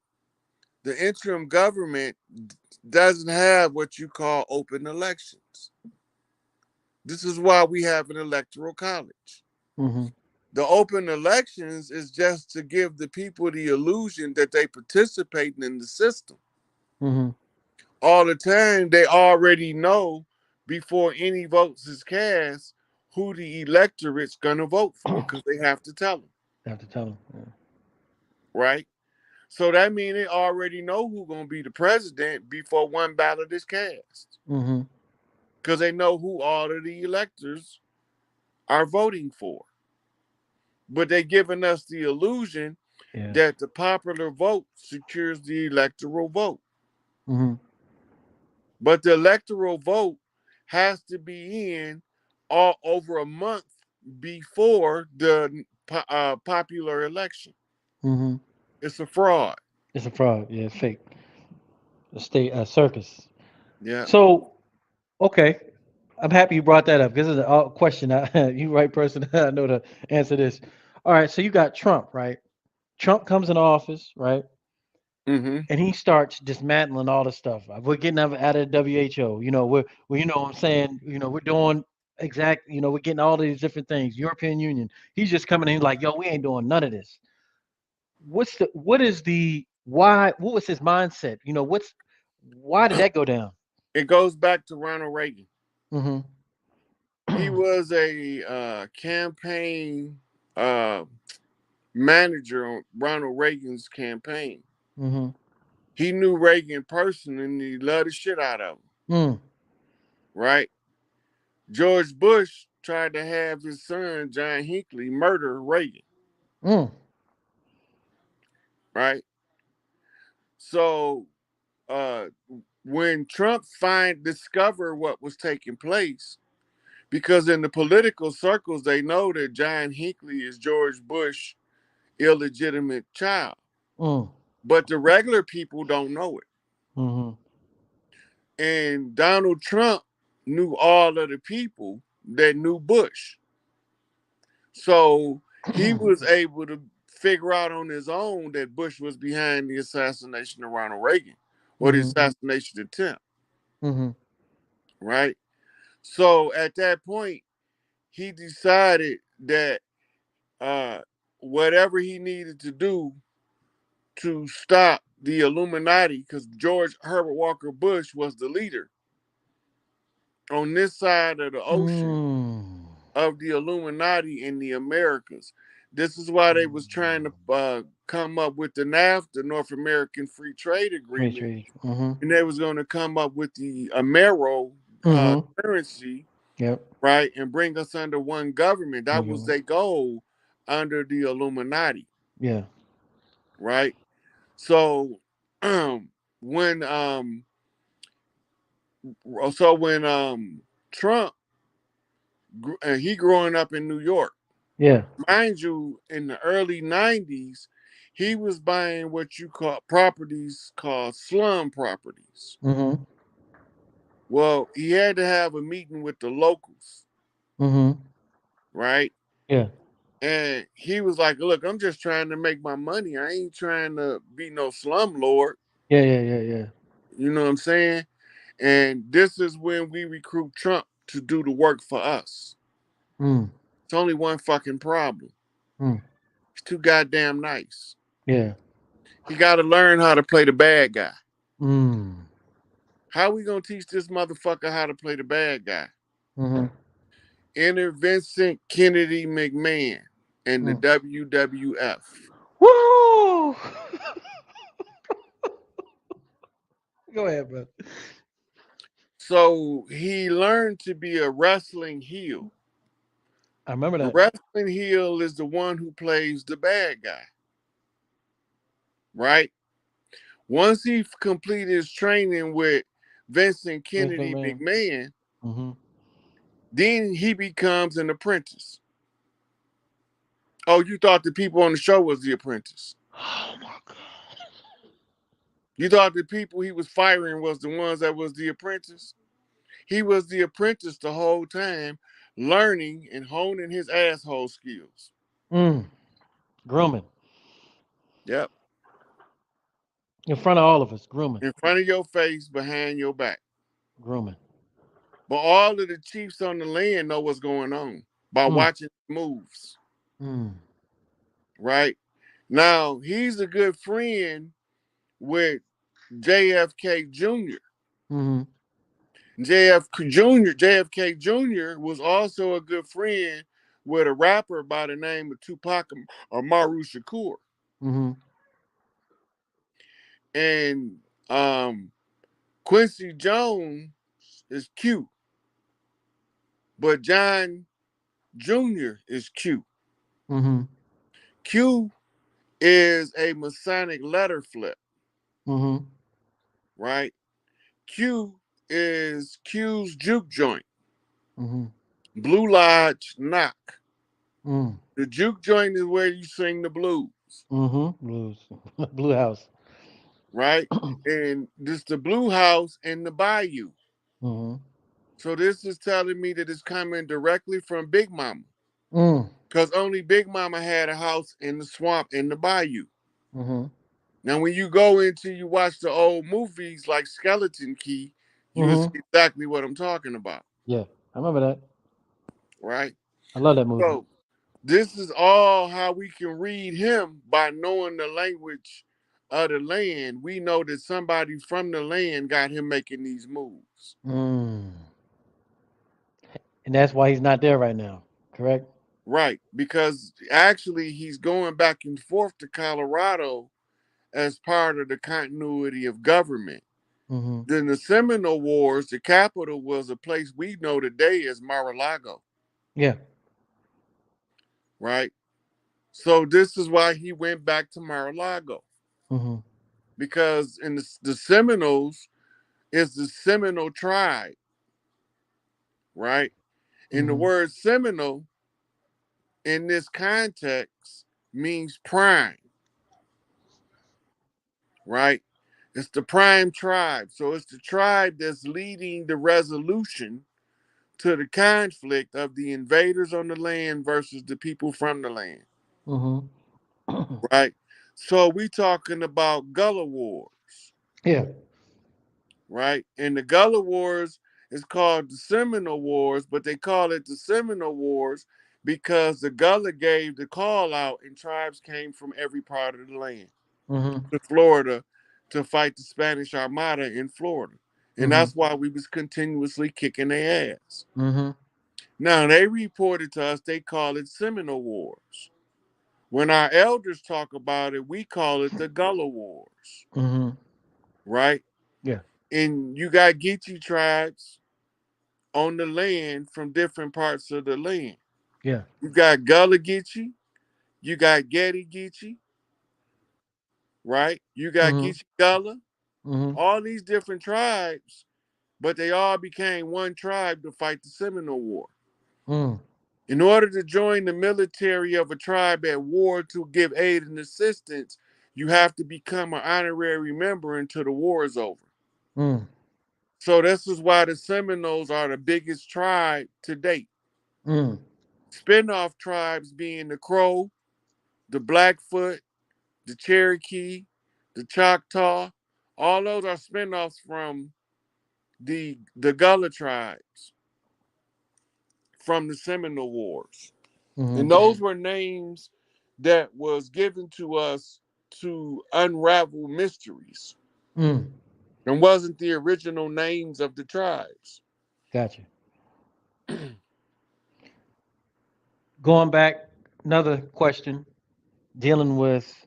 the interim government doesn't have what you call open elections. This is why we have an electoral college. Hmm. The open elections is just to give the people the illusion that they participating in the system. Hmm. All the time, they already know before any votes is cast who the electorate's gonna vote for because they have to tell them, I have to tell him. Yeah. right? So that means they already know who's gonna be the president before one ballot is cast Hmm. because they know who all of the electors are voting for. But they giving us the illusion Yeah. that the popular vote secures the electoral vote. Hmm. But the electoral vote has to be in all over a month before the popular election. Hmm. It's a fraud. It's a fraud. Yeah, it's fake. A state circus. Yeah. So, okay. I'm happy you brought that up because it's a question. You right person. I know to answer this. All right, so you got Trump, right? Trump comes in office, right? Mm-hmm. And he starts dismantling all the stuff. We're getting out of the WHO. You know what I'm saying, we're doing we're getting all these different things. European Union. He's just coming in like, yo, we ain't doing none of this. What was his mindset? Why did that go down? It goes back to Ronald Reagan. Mm-hmm. He was a campaign uh, manager on Ronald Reagan's campaign. Mm-hmm. He knew Reagan personally and he loved the shit out of him, Mm. right? George Bush tried to have his son, John Hinckley, murder Reagan, Mm. right? So uh, when Trump discovered what was taking place, because in the political circles, they know that John Hinckley is George Bush's illegitimate child. Mm. But the regular people don't know it. Mm-hmm. And Donald Trump knew all of the people that knew Bush. So he was able to figure out on his own that Bush was behind the assassination of Ronald Reagan or the Mm-hmm. assassination attempt, Mm-hmm. right? So at that point, he decided that uh, whatever he needed to do to stop the Illuminati, because George Herbert Walker Bush was the leader on this side of the ocean Mm. of the Illuminati in the Americas. This is why they was trying to come up with the NAFTA, North American Free Trade Free Agreement, trade. Mm-hmm. and they was going to come up with the Amero Mm-hmm. currency, Yep. right, and bring us under one government. That was Okay. their goal under the Illuminati, Yeah. right? So when um when Trump he growing up in New York, Yeah. mind you, in the early 90s, he was buying what you call properties called slum properties. Mm-hmm. Well, he had to have a meeting with the locals, Mm-hmm. right? Yeah. And he was like, look, I'm just trying to make my money. I ain't trying to be no slum lord. Yeah. Yeah. Yeah. Yeah. You know what I'm saying? And this is when we recruit Trump to do the work for us. Mm. It's only one fucking problem. Mm. He's too goddamn nice. Yeah. He got to learn how to play the bad guy. Mm. How we gonna teach this motherfucker how to play the bad guy? Mm-hmm. Enter Vincent Kennedy McMahon and the Mm. WWF. Woo! Go ahead, bro. So he learned to be a wrestling heel. I remember A that. wrestling heel is the one who plays the bad guy, right? Once he completed his training with Vincent Vince Kennedy McMahon. McMahon, Mm-hmm. then he becomes an apprentice. Oh, you thought the people on the show was the apprentice. Oh my god. You thought the people he was firing was the ones that was the apprentice. He was the apprentice the whole time, learning and honing his asshole skills. Mm. Grooming. Yep. In front of all of us. Grooming. In front of your face, behind your back. Grooming. But all of the chiefs on the land know what's going on by Mm. watching moves, Mm. right? Now, he's a good friend with JFK Jr. Mm-hmm. JFK Jr. was also a good friend with a rapper by the name of Tupac Amaru Shakur. Mm-hmm. And Quincy Jones is cute, but John Jr. is cute. Mm-hmm. Q is a Masonic letter flip, Mm-hmm. right? Q is Q's juke joint. Mm-hmm. Blue Lodge knock. Mm. The juke joint is where you sing the blues, Mm-hmm. Blues. Blue House. right? And this the Blue House and the Bayou. Mm-hmm. So this is telling me that it's coming directly from Big Mama. Mm. Because only Big Mama had a house in the swamp in the bayou. Mm-hmm. Now, when you go into you watch the old movies like Skeleton Key, you will see Mm-hmm. exactly what I'm talking about, Yeah, I remember that. right? I love that movie. So this is all how we can read him by knowing the language of the land. We know that somebody from the land got him making these moves. Mm. And that's why he's not there right now. Correct? Right, because actually he's going back and forth to Colorado as part of the continuity of government. Mm-hmm. Then the Seminole Wars, the capital was a place we know today as Mar-a-Lago, Yeah. right? So this is why he went back to Mar-a-Lago, Mm-hmm. because in the Seminoles is the Seminole tribe, right? And the Mm-hmm. word Seminole in this context means prime, right? It's the prime tribe. So it's the tribe that's leading the resolution to the conflict of the invaders on the land versus the people from the land, Mm-hmm. right? So we talking about Gullah Wars, Yeah. right? And the Gullah Wars is called the Seminole Wars, but they call it the Seminole Wars because the Gullah gave the call out and tribes came from every part of the land Mm-hmm. to Florida to fight the Spanish Armada in Florida. And Mm-hmm. that's why we was continuously kicking their ass. Mm-hmm. Now they reported to us, they call it Seminole Wars. When our elders talk about it, we call it the Gullah Wars, Mm-hmm. right? Yeah. And you got Geechee tribes on the land from different parts of the land. Yeah. You got Gullah Geechee, you got Getty Geechee, right? You got Mm-hmm. Geechee Gullah, Mm-hmm. all these different tribes, but they all became one tribe to fight the Seminole War. Mm. In order to join the military of a tribe at war to give aid and assistance, you have to become an honorary member until the war is over. Mm. So this is why the Seminoles are the biggest tribe to date. Mm. Spinoff tribes being the Crow, the Blackfoot, the Cherokee, the Choctaw, all those are spinoffs from the Gullah tribes from the Seminole Wars. Mm-hmm. And those were names that was given to us to unravel mysteries Mm. and wasn't the original names of the tribes. Gotcha. Going back, another question dealing with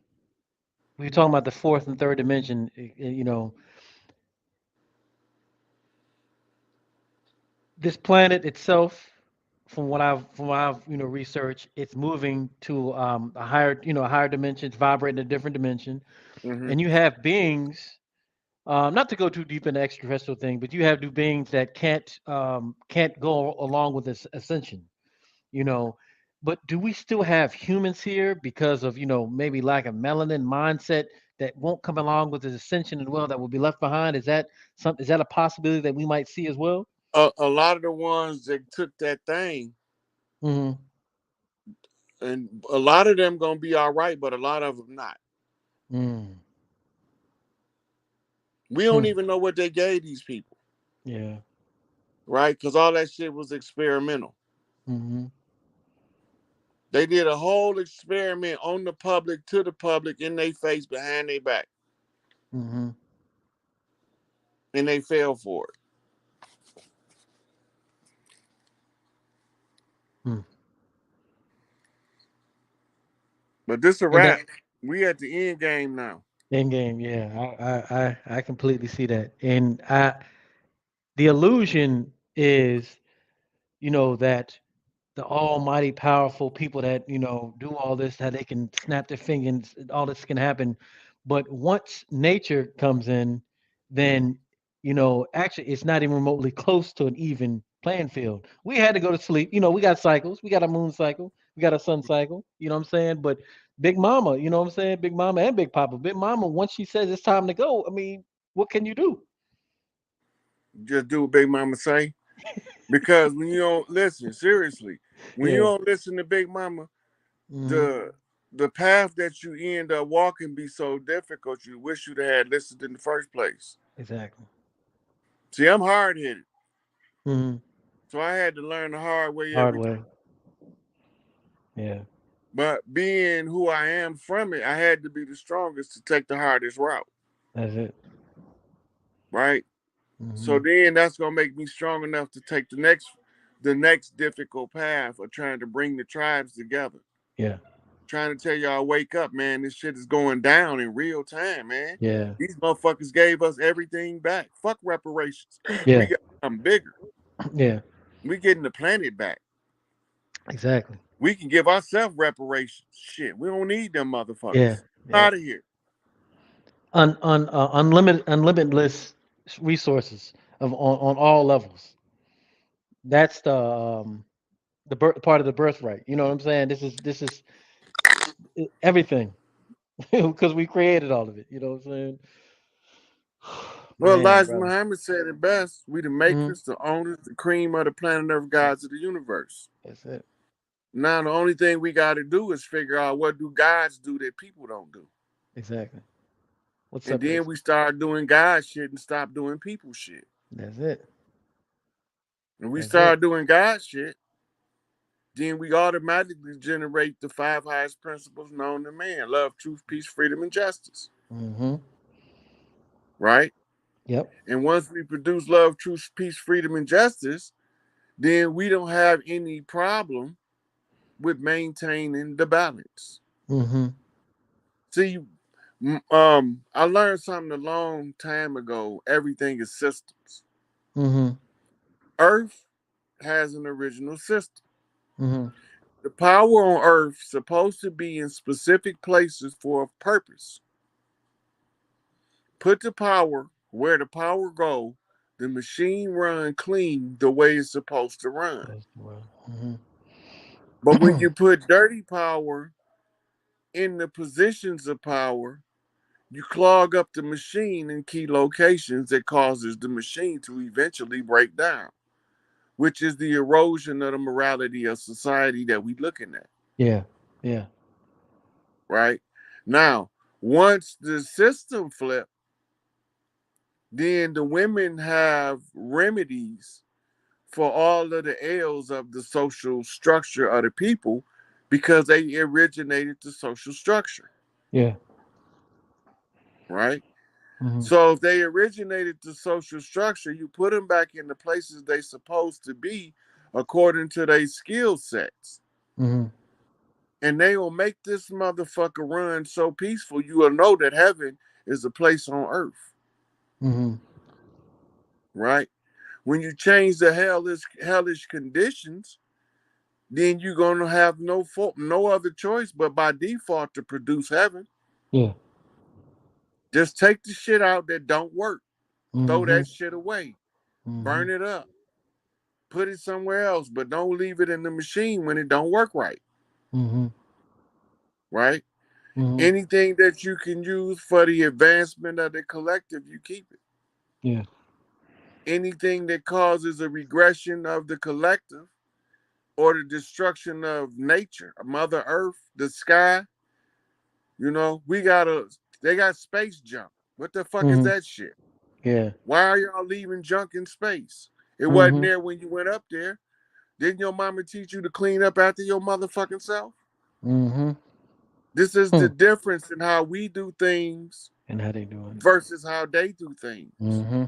we were talking about the fourth and third dimension. This planet itself, from what I've researched, it's moving to a higher a higher dimension. It's vibrating a different dimension, Hmm. and you have beings. Not to go too deep into extraterrestrial thing, but you have new beings that can't go along with this ascension. You know, but do we still have humans here because of maybe lack of melanin mindset that won't come along with this ascension as well that will be left behind? Is that a possibility that we might see as well? A lot of the ones that took that thing, Mm-hmm. and a lot of them gonna be all right, but a lot of them not. Mm. We don't Hmm. even know what they gave these people, Yeah. right? Because all that shit was experimental. Mm-hmm. They did a whole experiment on the public, to the public, in their face, behind their back, Mm-hmm. and they fell for it. Hmm. But this a And wrap. that We at the end game now. end game, yeah, I completely see that. And the illusion is, that the almighty powerful people that do all this, that they can snap their fingers, all this can happen. But once nature comes in, then actually it's not even remotely close to an even playing field. We had to go to sleep. We got cycles, we got a moon cycle, we got a sun cycle, you know what I'm saying? But Big Mama, you know what I'm saying? Big Mama and Big Papa, Big Mama, once she says it's time to go, I mean, what can you do? Just do what Big Mama say. Because when you don't listen, seriously, when you Yeah. don't listen to Big Mama, Hmm. the the path that you end up walking be so difficult. You wish you'd had listened in the first place. Exactly. See, I'm hard headed, Hmm. so I had to learn the hard way Hard every time. way. Yeah. But being who I am from it, I had to be the strongest to take the hardest route, That's it. right? So Hmm. then that's gonna make me strong enough to take the next difficult path of trying to bring the tribes together. Yeah. Trying to tell y'all, wake up, man. This shit is going down in real time, man. Yeah. These motherfuckers gave us everything back. Fuck reparations. We Yeah. got something bigger. Yeah. We getting the planet back. Exactly. We can give ourselves reparations. Shit, we don't need them Yeah. motherfuckers. Yeah. Out of here. Unlimitless resources on all levels. That's part of the birthright. You know what I'm saying? This is everything because we created all of it. You know what I'm saying? Well, Man, Elijah brother. Muhammad said it best. We the Hmm. makers, the owners, the cream of the planet of gods of the universe. That's it. Now the only thing we got to do is figure out what do gods do that people don't do. Exactly. What And then separates? we start doing God shit and stop doing people shit. That's it. And we That's it. start doing God shit, then we automatically generate the five highest principles known to man: love, truth, peace, freedom, and justice. Hmm. Right? Yep. And once we produce love, truth, peace, freedom, and justice, then we don't have any problem with maintaining the balance. Hmm. See, I learned something a long time ago. Everything is systems. Hmm. Earth has an original system. Hmm. The power on Earth supposed to be in specific places for a purpose. Put the power where the power go, the machine run clean the way it's supposed to run. That's the word. Hmm. But when you put dirty power in the positions of power, you clog up the machine in key locations that causes the machine to eventually break down, which is the erosion of the morality of society that we looking at, Yeah. Yeah. right? Now, once the system flip, then the women have remedies for all of the ills of the social structure of the people because they originated the social structure, Yeah. right? Hmm. So if they originated the social structure, you put them back in the places they supposed to be according to their skill sets. Hmm. And they will make this motherfucker run so peaceful, you will know that heaven is a place on earth, Hmm. right? When you change the hellish conditions, then you're gonna have no other choice but by default to produce heaven. Yeah. Just take the shit out that don't work, throw Hmm. that shit away, Hmm. burn it up, put it somewhere else, but don't leave it in the machine when it don't work right. Hmm. Right? Hmm. Anything that you can use for the advancement of the collective, you keep it. Yeah. Anything that causes a regression of the collective or the destruction of nature, Mother Earth, the sky, we got they got space junk. What the fuck is Hmm. that shit? Yeah. Why are y'all leaving junk in space? It wasn't Hmm. there when you went up there. Didn't your mama teach you to clean up after your motherfucking self? Hmm. This is the difference in how we do things And how they doing versus how they do it? things. Hmm.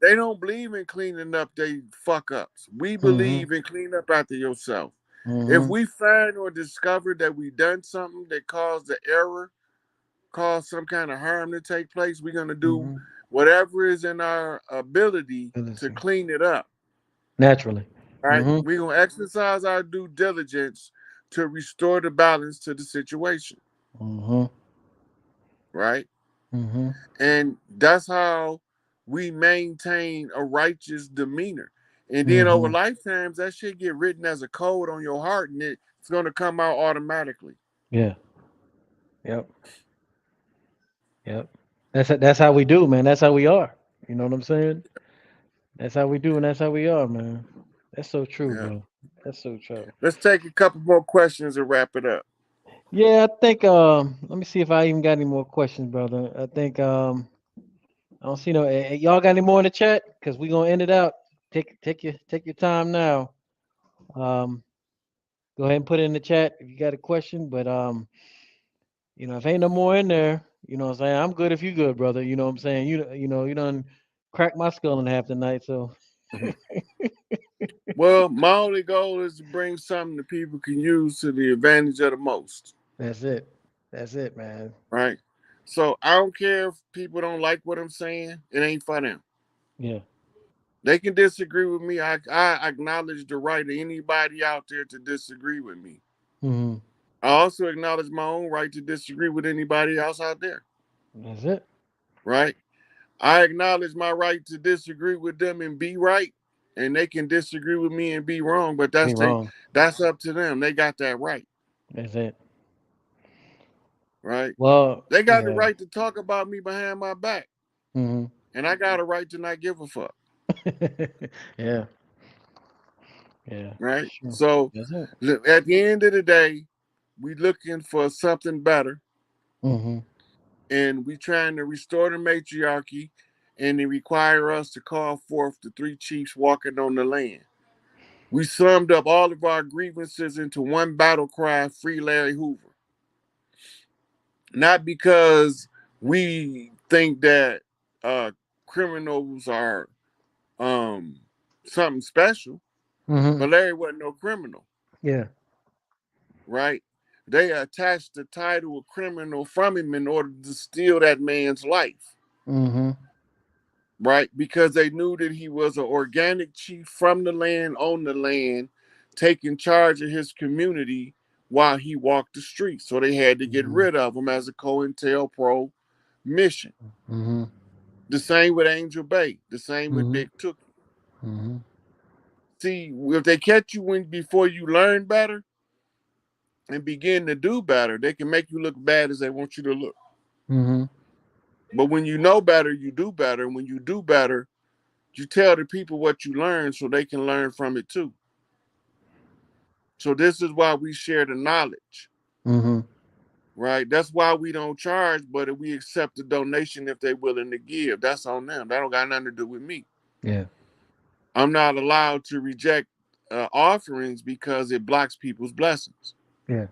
They don't believe in cleaning up they fuck ups. We Hmm. believe in clean up after yourself. If Hmm. we find or discover that we done something that caused the error, caused some kind of harm to take place, we're gonna do Hmm. whatever is in our ability to Ability. clean it up. Naturally. Right? Hmm. We're gonna exercise our due diligence to restore the balance to the situation. Hmm. Right? Hmm. And that's how we maintain a righteous demeanor. And then over Hmm. lifetimes, that shit get written as a code on your heart, and it's gonna come out automatically. Yeah. Yep. Yep. That's how we do, man. That's how we are. You know what I'm saying? That's how we do, and that's how we are, man. That's so true, Yeah. bro. That's so true. Let's take a couple more questions and wrap it up. Yeah, I think let me see if I even got any more questions, brother. I think I don't see no y'all got any more in the chat? Cause we gonna end it out. Take your time now. Um Go ahead and put it in the chat if you got a question. But if ain't no more in there, you know what I'm saying? I'm good if you good, brother. You know what I'm saying? You done cracked my skull in half the night, so Well, my only goal is to bring something that people can use to the advantage of the most. that's it. That's it, man. Right? So I don't care if people don't like what I'm saying. It ain't for them. Yeah. They can disagree with me. I acknowledge the right of anybody out there to disagree with me. Hmm. I also acknowledge my own right to disagree with anybody else out there. That's it. Right? I acknowledge my right to disagree with them and be right. And they can disagree with me and be wrong, but Be wrong. that's up to them. They got that right. That's it. Right? Well, They got the yeah. right to talk about me behind my back. Hmm. And I got a right to not give a fuck. Yeah. Yeah. Right? Sure. So That's it. at the end of the day, we looking for something better, Hmm. and we trying to restore the matriarchy, and they require us to call forth the three chiefs walking on the land. We summed up all of our grievances into one battle cry: free Larry Hoover. Not because we think that criminals are um, something special, Hmm. but Larry wasn't no criminal, Yeah. right? They attached the title of criminal from him in order to steal that man's life, Hmm. right? Because they knew that he was an organic chief from the land, on the land, taking charge of his community while he walked the streets. So they had to get Hmm. rid of him as a COINTELPRO mission. Hmm. The same with Angel Bay. The same with Hmm. Big Took. Hmm. See, if they catch you before you learn better and begin to do better, they can make you look bad as they want you to look. Hmm. But when you know better, you do better. And when you do better, you tell the people what you learn so they can learn from it too. So this is why we share the knowledge, Hmm. right? That's why we don't charge, but we accept the donation if they're willing to give. That's on them. That don't got nothing to do with me. Yeah. I'm not allowed to reject offerings because it blocks people's blessings. Yeah.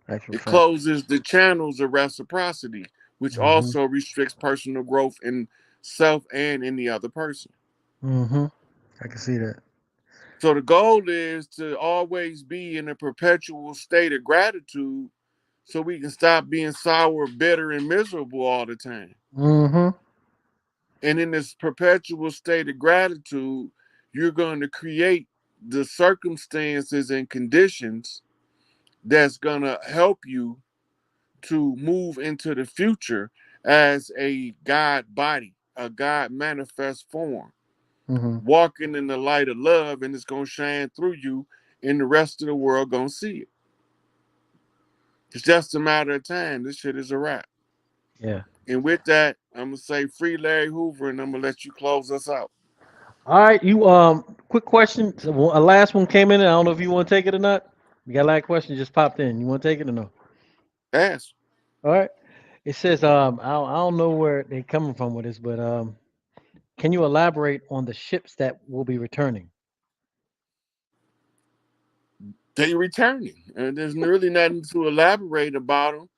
Actual It fact. closes the channels of reciprocity, which Hmm. also restricts personal growth in self and in the other person. Hmm. I can see that. So the goal is to always be in a perpetual state of gratitude so we can stop being sour, bitter, and miserable all the time. Hmm. And in this perpetual state of gratitude, you're going to create the circumstances and conditions that's going to help you to move into the future as a God body, a God manifest form, Hmm. walking in the light of love, and it's going to shine through you, and the rest of the world going to see it. It's just a matter of time. This shit is a wrap. Yeah. And with that, I'm going to say free Larry Hoover, and I'm going to let you close us out. All right. You quick question. So, a last one came in. I don't know if you want to take it or not. We got a last question just popped in. You want to take it or no? Ask. All right. It says I don't know where they coming from with this, but can you elaborate on the ships that will be returning? They returning. And there's really nothing to elaborate about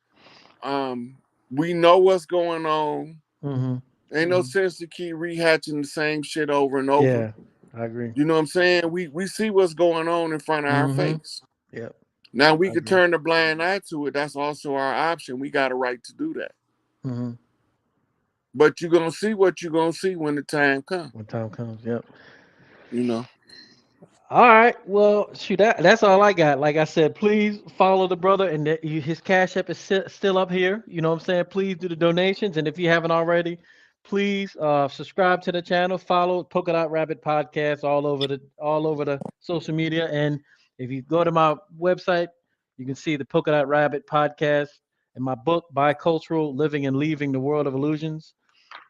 them. We know what's going on. Hmm. Ain't no sense to keep rehatching the same shit over and over. Yeah, I agree. You know what I'm saying? We see what's going on in front of our Hmm. face. Yep, Now we I could agree. turn a blind eye to it. That's also our option. We got a right to do that. Hmm. But you're gonna see what you're gonna see when the time comes. When time comes. Yep. You know. All right. Well, shoot, that's all I got. Like I said, please follow the brother, and his cash app is still up here. You know what I'm saying? Please do the donations, and if you haven't already, please subscribe to the channel. Follow Polka Dot Rabbit podcast all over the social media, and if you go to my website, you can see the Polka Dot Rabbit podcast and my book, Bicultural: Living and Leaving the World of Illusions.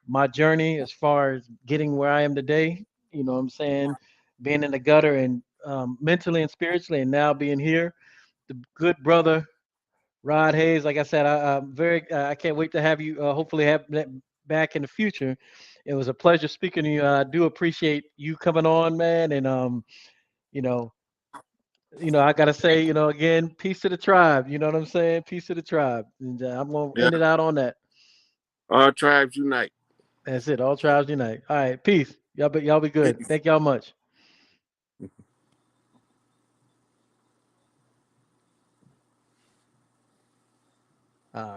My journey as far as getting where I am today. You know what I'm saying? Being in the gutter and mentally and spiritually, and now being here. The good brother Rod Hayes. Like I said, I'm very. I can't wait to have you. Hopefully, have that back in the future. It was a pleasure speaking to you. I do appreciate you coming on, man. And you know, I gotta say, again, peace to the tribe. You know what I'm saying? Peace to the tribe. And I'm gonna Yeah. end it out on that. All tribes unite. That's it. All tribes unite. All right, peace. Y'all be good. Peace. Thank y'all much. All right.